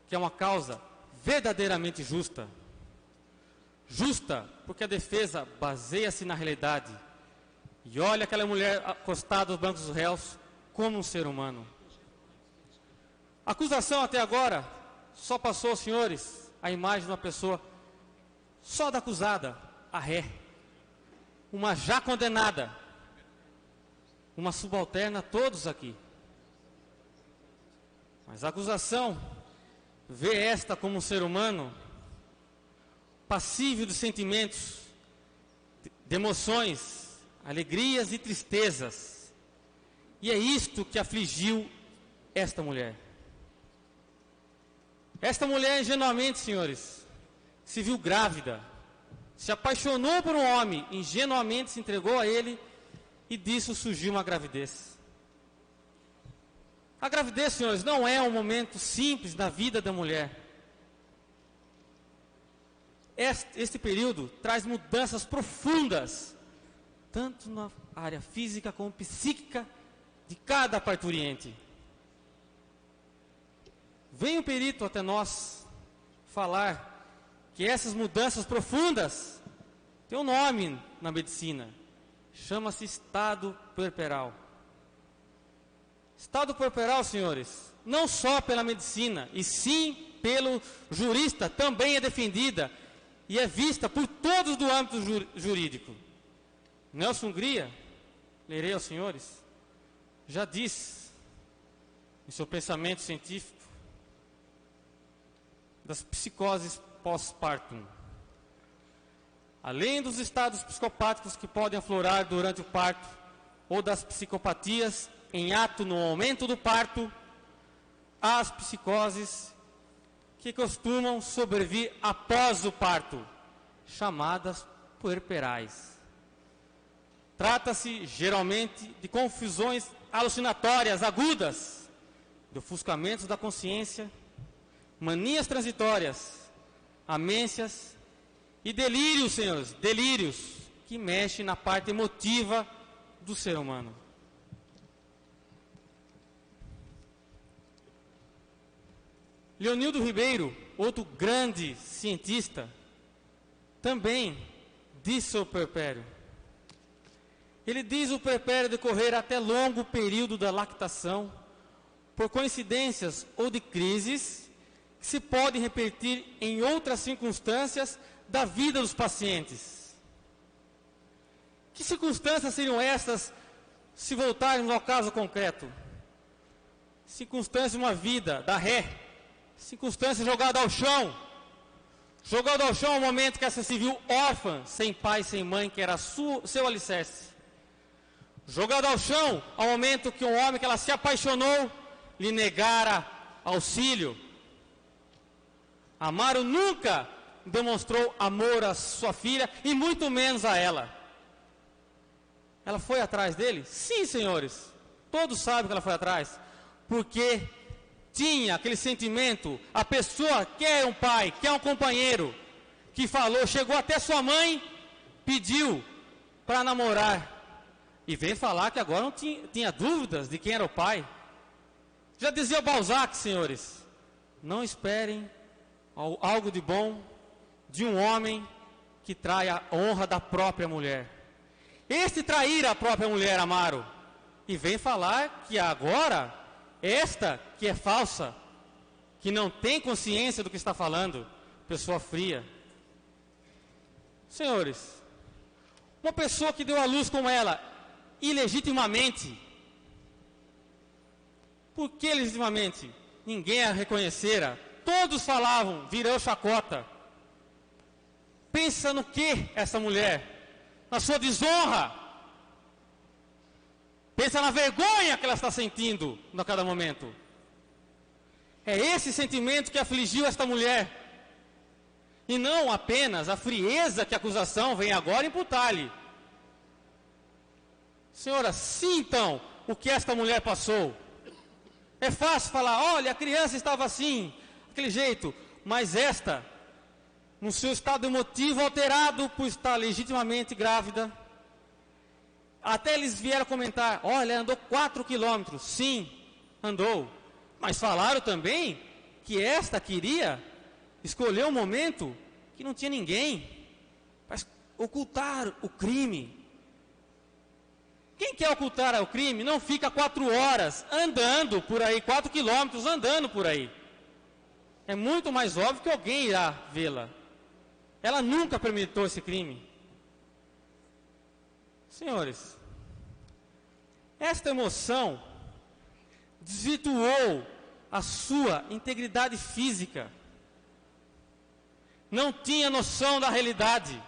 que é uma causa verdadeiramente justa. Justa porque a defesa baseia-se na realidade e olha aquela mulher acostada aos bancos dos réus como um ser humano. A acusação até agora só passou, senhores, a imagem de uma pessoa só da acusada, a ré, uma já condenada, uma subalterna a todos aqui. Mas a acusação vê esta como um ser humano passível de sentimentos, de emoções, alegrias e tristezas. E é isto que afligiu esta mulher. Esta mulher, ingenuamente, senhores, se viu grávida, se apaixonou por um homem, ingenuamente se entregou a ele e disso surgiu uma gravidez. A gravidez, senhores, não é um momento simples na vida da mulher. Este período traz mudanças profundas, tanto na área física como psíquica de cada parturiente. Vem um perito até nós falar que essas mudanças profundas têm um nome na medicina, chama-se estado puerperal. Estado puerperal, senhores, não só pela medicina, e sim pelo jurista, também é defendida e é vista por todos do âmbito jurídico. Nelson Hungria, lerei aos senhores, já diz, em seu pensamento científico, das psicoses pós-partum. Além dos estados psicopáticos que podem aflorar durante o parto, ou das psicopatias em ato no momento do parto, há as psicoses que costumam sobrevir após o parto, chamadas puerperais. Trata-se geralmente de confusões alucinatórias agudas, de ofuscamentos da consciência, manias transitórias, amências e delírios, senhores, delírios que mexem na parte emotiva do ser humano. Leonildo Ribeiro, outro grande cientista, também disse sobre o puerpério. Ele diz o puerpério decorrer até longo período da lactação, por coincidências ou de crises, que se podem repetir em outras circunstâncias da vida dos pacientes. Que circunstâncias seriam estas, se voltarmos ao caso concreto? Circunstâncias de uma vida, da ré, circunstância jogada ao chão. Jogada ao chão ao momento que essa se viu órfã, sem pai, sem mãe, que era seu alicerce. Jogada ao chão ao momento que um homem que ela se apaixonou, lhe negara auxílio. Amaro nunca demonstrou amor à sua filha, e muito menos a ela. Ela foi atrás dele? Sim, senhores. Todos sabem que ela foi atrás. Porque tinha aquele sentimento, a pessoa quer um pai, quer um companheiro, que falou, chegou até sua mãe, pediu para namorar. E vem falar que agora não tinha dúvidas de quem era o pai. Já dizia o Balzac, senhores, não esperem algo de bom de um homem que trai a honra da própria mulher. Este trair a própria mulher, Amaro, e vem falar que agora, esta que é falsa, que não tem consciência do que está falando, pessoa fria. Senhores, uma pessoa que deu à luz como ela, ilegitimamente, por que legitimamente? Ninguém a reconhecera, todos falavam, virou chacota. Pensa no que essa mulher? Na sua desonra. Pensa na vergonha que ela está sentindo a cada momento. É esse sentimento que afligiu esta mulher. E não apenas a frieza que a acusação vem agora imputar-lhe. Senhora, sintam o que esta mulher passou. É fácil falar, olha, a criança estava assim, aquele jeito. Mas esta, no seu estado emotivo alterado por estar legitimamente grávida, até eles vieram comentar, olha, andou 4 quilômetros. Sim, andou. Mas falaram também que esta queria escolher um momento que não tinha ninguém para ocultar o crime. Quem quer ocultar o crime não fica 4 horas andando por aí, 4 quilômetros andando por aí. É muito mais óbvio que alguém irá vê-la. Ela nunca permitiu esse crime. Senhores, esta emoção desvirtuou a sua integridade física. Não tinha noção da realidade.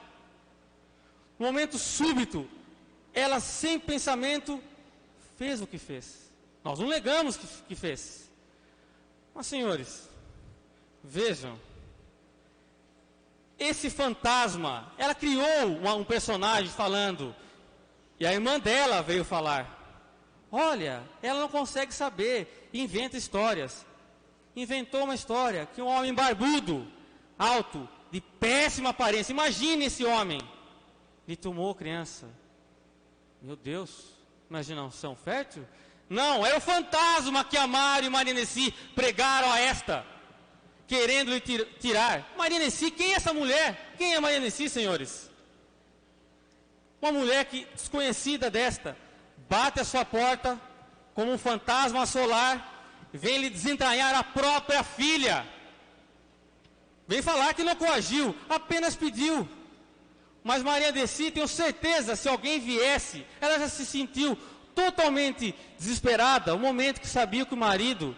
No momento súbito, ela sem pensamento fez o que fez. Nós não negamos que fez. Mas, senhores, vejam, esse fantasma, ela criou um personagem falando, E a irmã dela veio falar: olha, ela não consegue saber, inventa histórias. Inventou uma história que um homem barbudo, alto, de péssima aparência, imagine esse homem, lhe tomou criança. Meu Deus, imaginação fértil? Não, era o fantasma que Amaro e Maria Nessi pregaram a esta, querendo lhe tirar. Maria Nessi, quem é essa mulher? Quem é Maria Nessi, senhores? Uma mulher que, desconhecida desta, bate a sua porta como um fantasma solar, vem lhe desentranhar a própria filha. Vem falar que não coagiu, apenas pediu. Mas Maria Nessi, tenho certeza, se alguém viesse, ela já se sentiu totalmente desesperada, o momento que sabia que o marido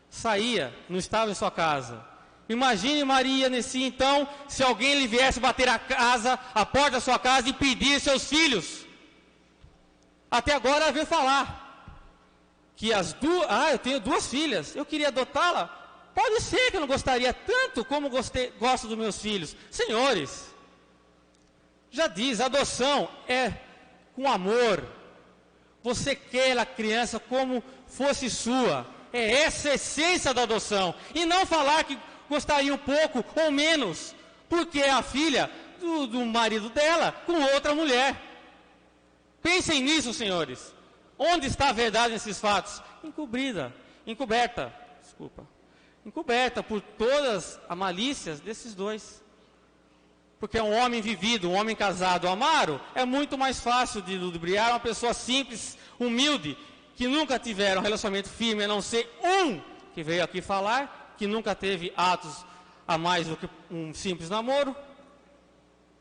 saía, não estava em sua casa. Imagine Maria Nessi, então, se alguém lhe viesse bater a porta da sua casa e pedir seus filhos. Até agora ela veio falar que as duas, eu tenho 2 filhas, eu queria adotá-la. Pode ser que eu não gostaria tanto como gosto dos meus filhos. Senhores, já diz, adoção é com amor. Você quer a criança como fosse sua. É essa a essência da adoção. E não falar que gostaria um pouco ou menos, porque é a filha do marido dela com outra mulher. Pensem nisso, senhores. Onde está a verdade nesses fatos? Encoberta por todas as malícias desses dois. Porque um homem vivido, um homem casado, Amaro, é muito mais fácil de ludibriar uma pessoa simples, humilde, que nunca tiveram um relacionamento firme, a não ser um que veio aqui falar, que nunca teve atos a mais do que um simples namoro,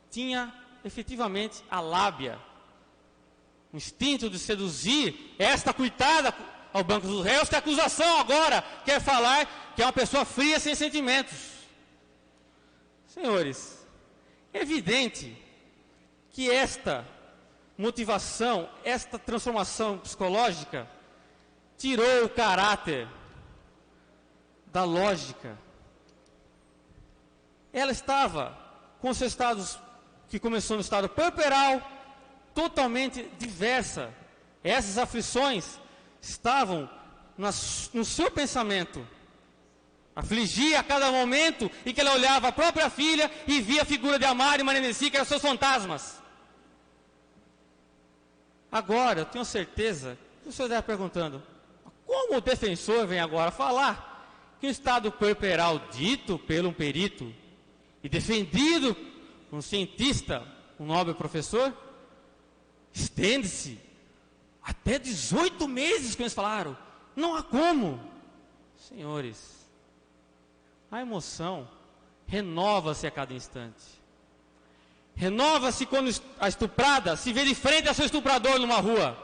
tinha efetivamente a lábia, o instinto de seduzir esta coitada ao banco dos réus, que a acusação agora quer falar que é uma pessoa fria, sem sentimentos. Senhores, é evidente que esta motivação, esta transformação psicológica, tirou o caráter da lógica. Ela estava com seus estados, que começou no estado puerperal, totalmente diversa. Essas aflições estavam no seu pensamento. Afligia a cada momento em que ela olhava a própria filha e via a figura de Amaro e Maria Nessi, que eram seus fantasmas. Agora, eu tenho certeza que o senhor deve perguntando: como o defensor vem agora falar que o estado puerperal dito pelo um perito e defendido por um cientista, um nobre professor, estende-se até 18 meses, como eles falaram? Não há como. Senhores, a emoção renova-se a cada instante. Renova-se quando a estuprada se vê de frente ao seu estuprador numa rua.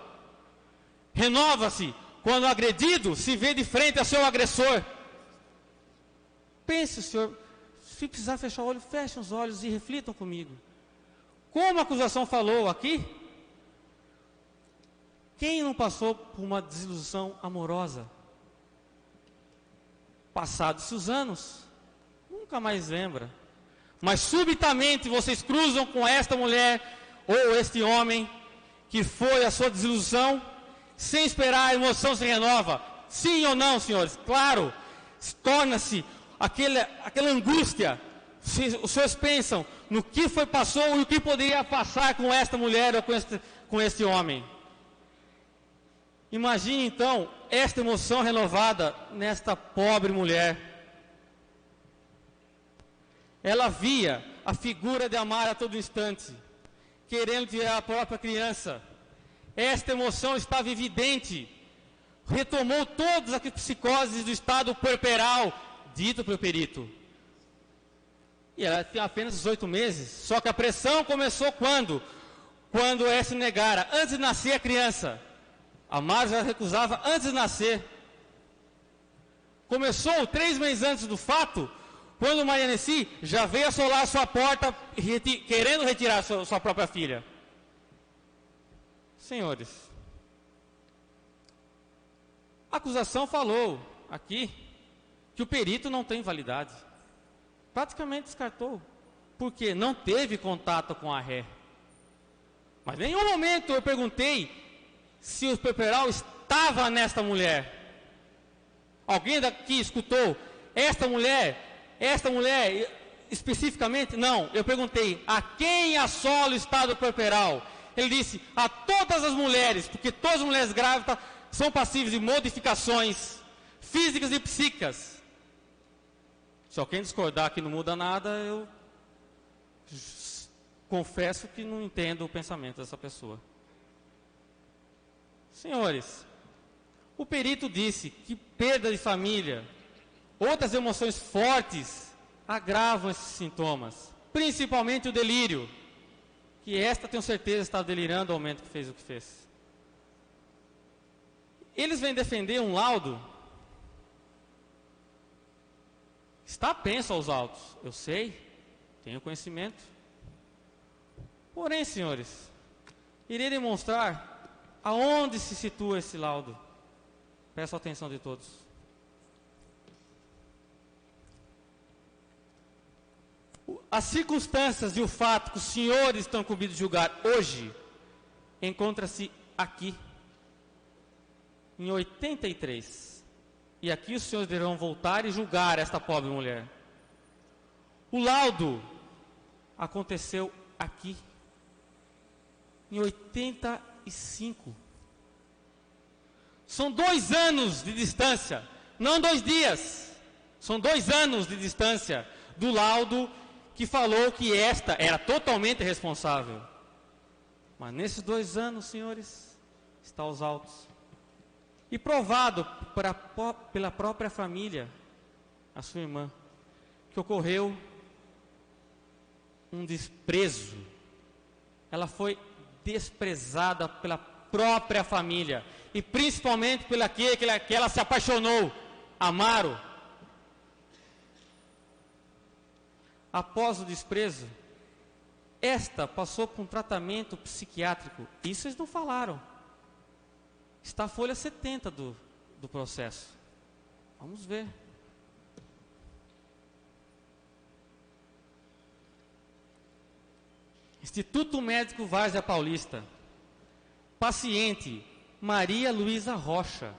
Renova-se quando o agredido se vê de frente ao seu agressor. Pense, senhor, se precisar fechar o olho, fechem os olhos e reflitam comigo. Como a acusação falou aqui, quem não passou por uma desilusão amorosa? Passados os anos, nunca mais lembra. Mas subitamente vocês cruzam com esta mulher ou este homem que foi a sua desilusão, sem esperar, a emoção se renova. Sim ou não, senhores? Claro, torna-se aquela angústia. Os senhores pensam no que passou e o que poderia passar com esta mulher ou com este homem. Imagine então esta emoção renovada nesta pobre mulher. Ela via a figura de Amaro a todo instante, querendo tirar a própria criança. Esta emoção estava evidente. Retomou todas as psicoses do estado puerperal, dito pelo perito. E ela tem apenas 18 meses. Só que a pressão começou quando? Quando ela se negara, antes de nascer a criança. Amaro já recusava antes de nascer. Começou 3 meses antes do fato, quando Maria Nessi já veio assolar a sua porta, querendo retirar sua própria filha. Senhores, a acusação falou aqui que o perito não tem validade. Praticamente descartou, porque não teve contato com a ré. Mas em nenhum momento eu perguntei se o peperal estava nesta mulher. Alguém daqui escutou esta mulher especificamente? Não, eu perguntei, a quem assola o estado puerperal? Ele disse, a todas as mulheres, porque todas as mulheres grávidas são passíveis de modificações físicas e psíquicas. Se alguém discordar que não muda nada, eu confesso que não entendo o pensamento dessa pessoa. Senhores, o perito disse que perda de família, outras emoções fortes agravam esses sintomas, principalmente o delírio, que esta, tenho certeza, está delirando ao momento que fez o que fez. Eles vêm defender um laudo. Está penso aos autos, eu sei, tenho conhecimento. Porém, senhores, irei demonstrar aonde se situa esse laudo. Peço a atenção de todos. As circunstâncias e o fato que os senhores estão incumbidos de julgar hoje encontra-se aqui, em 83. E aqui os senhores deverão voltar e julgar esta pobre mulher. O laudo aconteceu aqui, em 85. São 2 anos de distância, não 2 dias. São 2 anos de distância do laudo que falou que esta era totalmente responsável. Mas nesses 2 anos, senhores, está aos autos. E provado pela própria família, a sua irmã, que ocorreu um desprezo. Ela foi desprezada pela própria família. E principalmente pela que ela se apaixonou, Amaro. Após o desprezo, esta passou por um tratamento psiquiátrico. Isso eles não falaram. Está a folha 70 do processo. Vamos ver. Instituto Médico Várzea Paulista. Paciente Maria Luísa Rocha.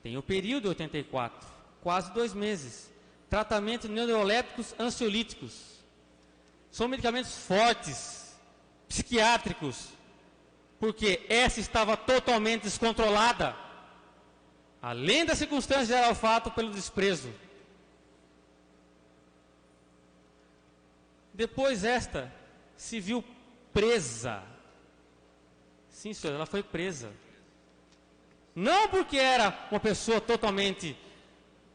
Tem o período 84, quase 2 meses. Tratamento de neurolépticos ansiolíticos. São medicamentos fortes, psiquiátricos, porque essa estava totalmente descontrolada. Além da circunstância geral fato pelo desprezo. Depois esta se viu presa. Sim, senhor, ela foi presa. Não porque era uma pessoa totalmente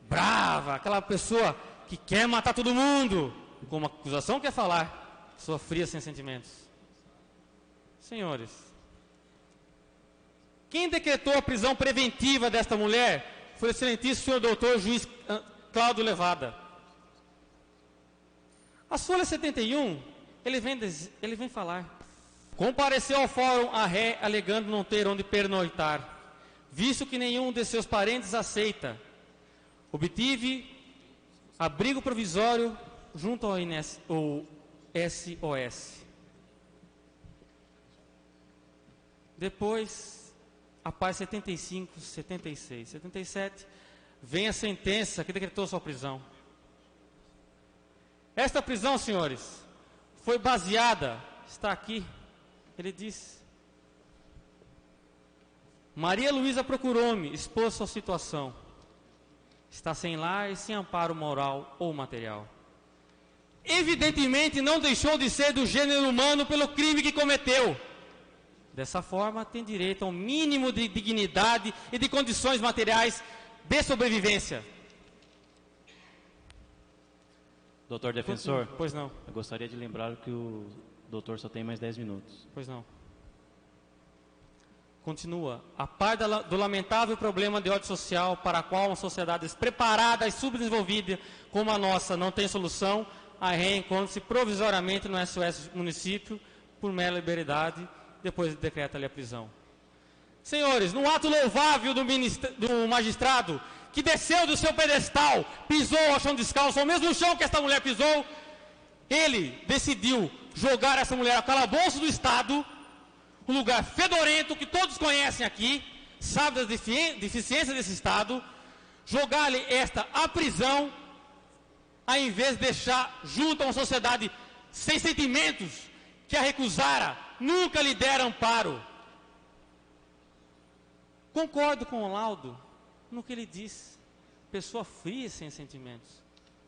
brava, aquela pessoa que quer matar todo mundo, como a acusação quer falar, pessoa fria sem sentimentos. Senhores, quem decretou a prisão preventiva desta mulher foi o excelentíssimo senhor doutor juiz Cláudio Levada. A folha 71, ele vem falar. Compareceu ao fórum a ré alegando não ter onde pernoitar, visto que nenhum de seus parentes aceita. Obtive abrigo provisório junto ao SOS. Depois, a paz 75, 76, 77, vem a sentença que decretou sua prisão. Esta prisão, senhores, foi baseada, está aqui, ele diz: Maria Luísa procurou-me, expôs sua situação. Está sem lar e sem amparo moral ou material. Evidentemente não deixou de ser do gênero humano pelo crime que cometeu. Dessa forma, tem direito ao mínimo de dignidade e de condições materiais de sobrevivência. Doutor defensor, Pois não. eu gostaria de lembrar que o doutor só tem mais 10 minutos. Pois não. Continua. A par do lamentável problema de ordem social para a qual uma sociedade despreparada e subdesenvolvida como a nossa não tem solução, a REM encontra-se provisoriamente no SOS município por mera liberalidade, depois decreta-lhe a prisão. Senhores, num ato louvável do magistrado, que desceu do seu pedestal, pisou ao chão descalço, ao mesmo chão que esta mulher pisou, ele decidiu jogar essa mulher ao calabouço do Estado, um lugar fedorento que todos conhecem aqui, sabe das deficiências desse Estado, jogar-lhe esta à prisão, ao invés de deixar junto a uma sociedade sem sentimentos, que a recusara, nunca lhe dera amparo. Concordo com o laudo no que ele diz. Pessoa fria e sem sentimentos.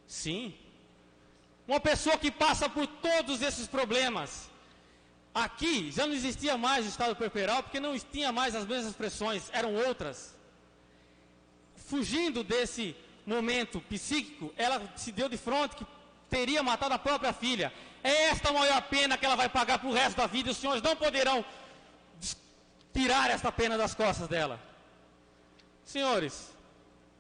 Sim. Uma pessoa que passa por todos esses problemas. Aqui já não existia mais o estado puerperal, porque não tinha mais as mesmas pressões, eram outras. Fugindo desse momento psíquico, ela se deu de frente que teria matado a própria filha. É esta a maior pena que ela vai pagar para o resto da vida, e os senhores não poderão tirar esta pena das costas dela. Senhores,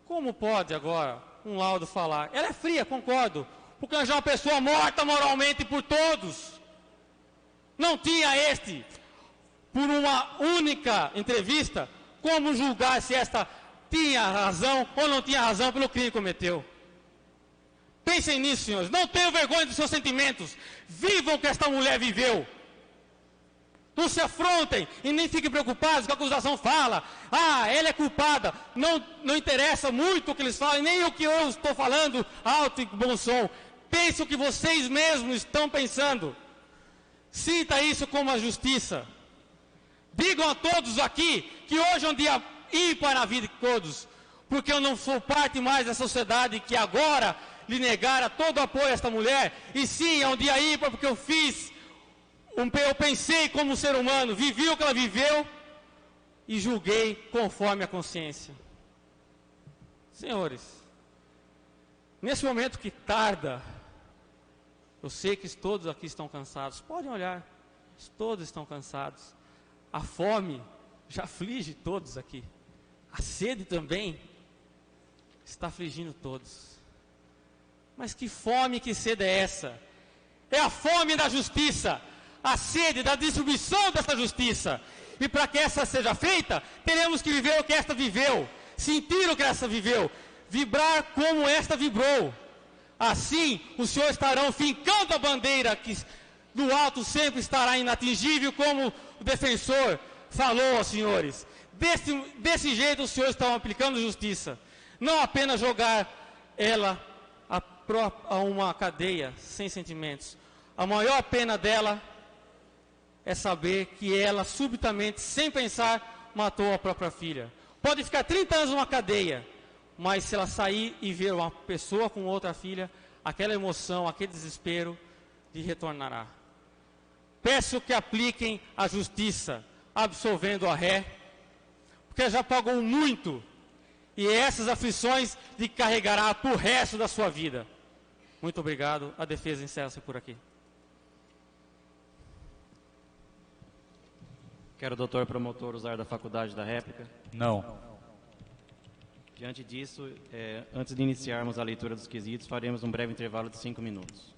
como pode agora um laudo falar? Ela é fria, concordo, porque ela já é uma pessoa morta moralmente por todos. Não tinha por uma única entrevista, como julgar se esta tinha razão ou não tinha razão pelo crime que cometeu. Pensem nisso, senhores. Não tenham vergonha dos seus sentimentos. Vivam o que esta mulher viveu. Não se afrontem e nem fiquem preocupados com a acusação fala. Ah, ela é culpada. Não interessa muito o que eles falam, nem o que eu estou falando alto e bom som. Pensem o que vocês mesmos estão pensando. Sinta isso como a justiça. Digam a todos aqui que hoje é um dia ímpar na vida de todos, porque eu não sou parte mais da sociedade que agora lhe negara todo o apoio a esta mulher, e sim, é um dia ímpar porque eu pensei como ser humano, vivi o que ela viveu e julguei conforme a consciência. Senhores, nesse momento que tarda, eu sei que todos aqui estão cansados, podem olhar, todos estão cansados. A fome já aflige todos aqui. A sede também está afligindo todos. Mas que fome, que sede é essa? É a fome da justiça, a sede da distribuição dessa justiça. E para que essa seja feita, teremos que viver o que esta viveu, sentir o que esta viveu, vibrar como esta vibrou. Assim, os senhores estarão fincando a bandeira que no alto sempre estará inatingível, como o defensor falou aos senhores. Desse jeito os senhores estão aplicando justiça. Não apenas jogar ela a uma cadeia sem sentimentos. A maior pena dela é saber que ela subitamente, sem pensar, matou a própria filha. Pode ficar 30 anos numa cadeia, mas se ela sair e ver uma pessoa com outra filha, aquela emoção, aquele desespero lhe retornará. Peço que apliquem a justiça, absolvendo a ré, porque já pagou muito, e essas aflições lhe carregará por resto da sua vida. Muito obrigado. A defesa encerra-se por aqui. Quero o doutor promotor usar da faculdade da réplica. Não. Diante disso, antes de iniciarmos a leitura dos quesitos, faremos um breve intervalo de 5 minutos.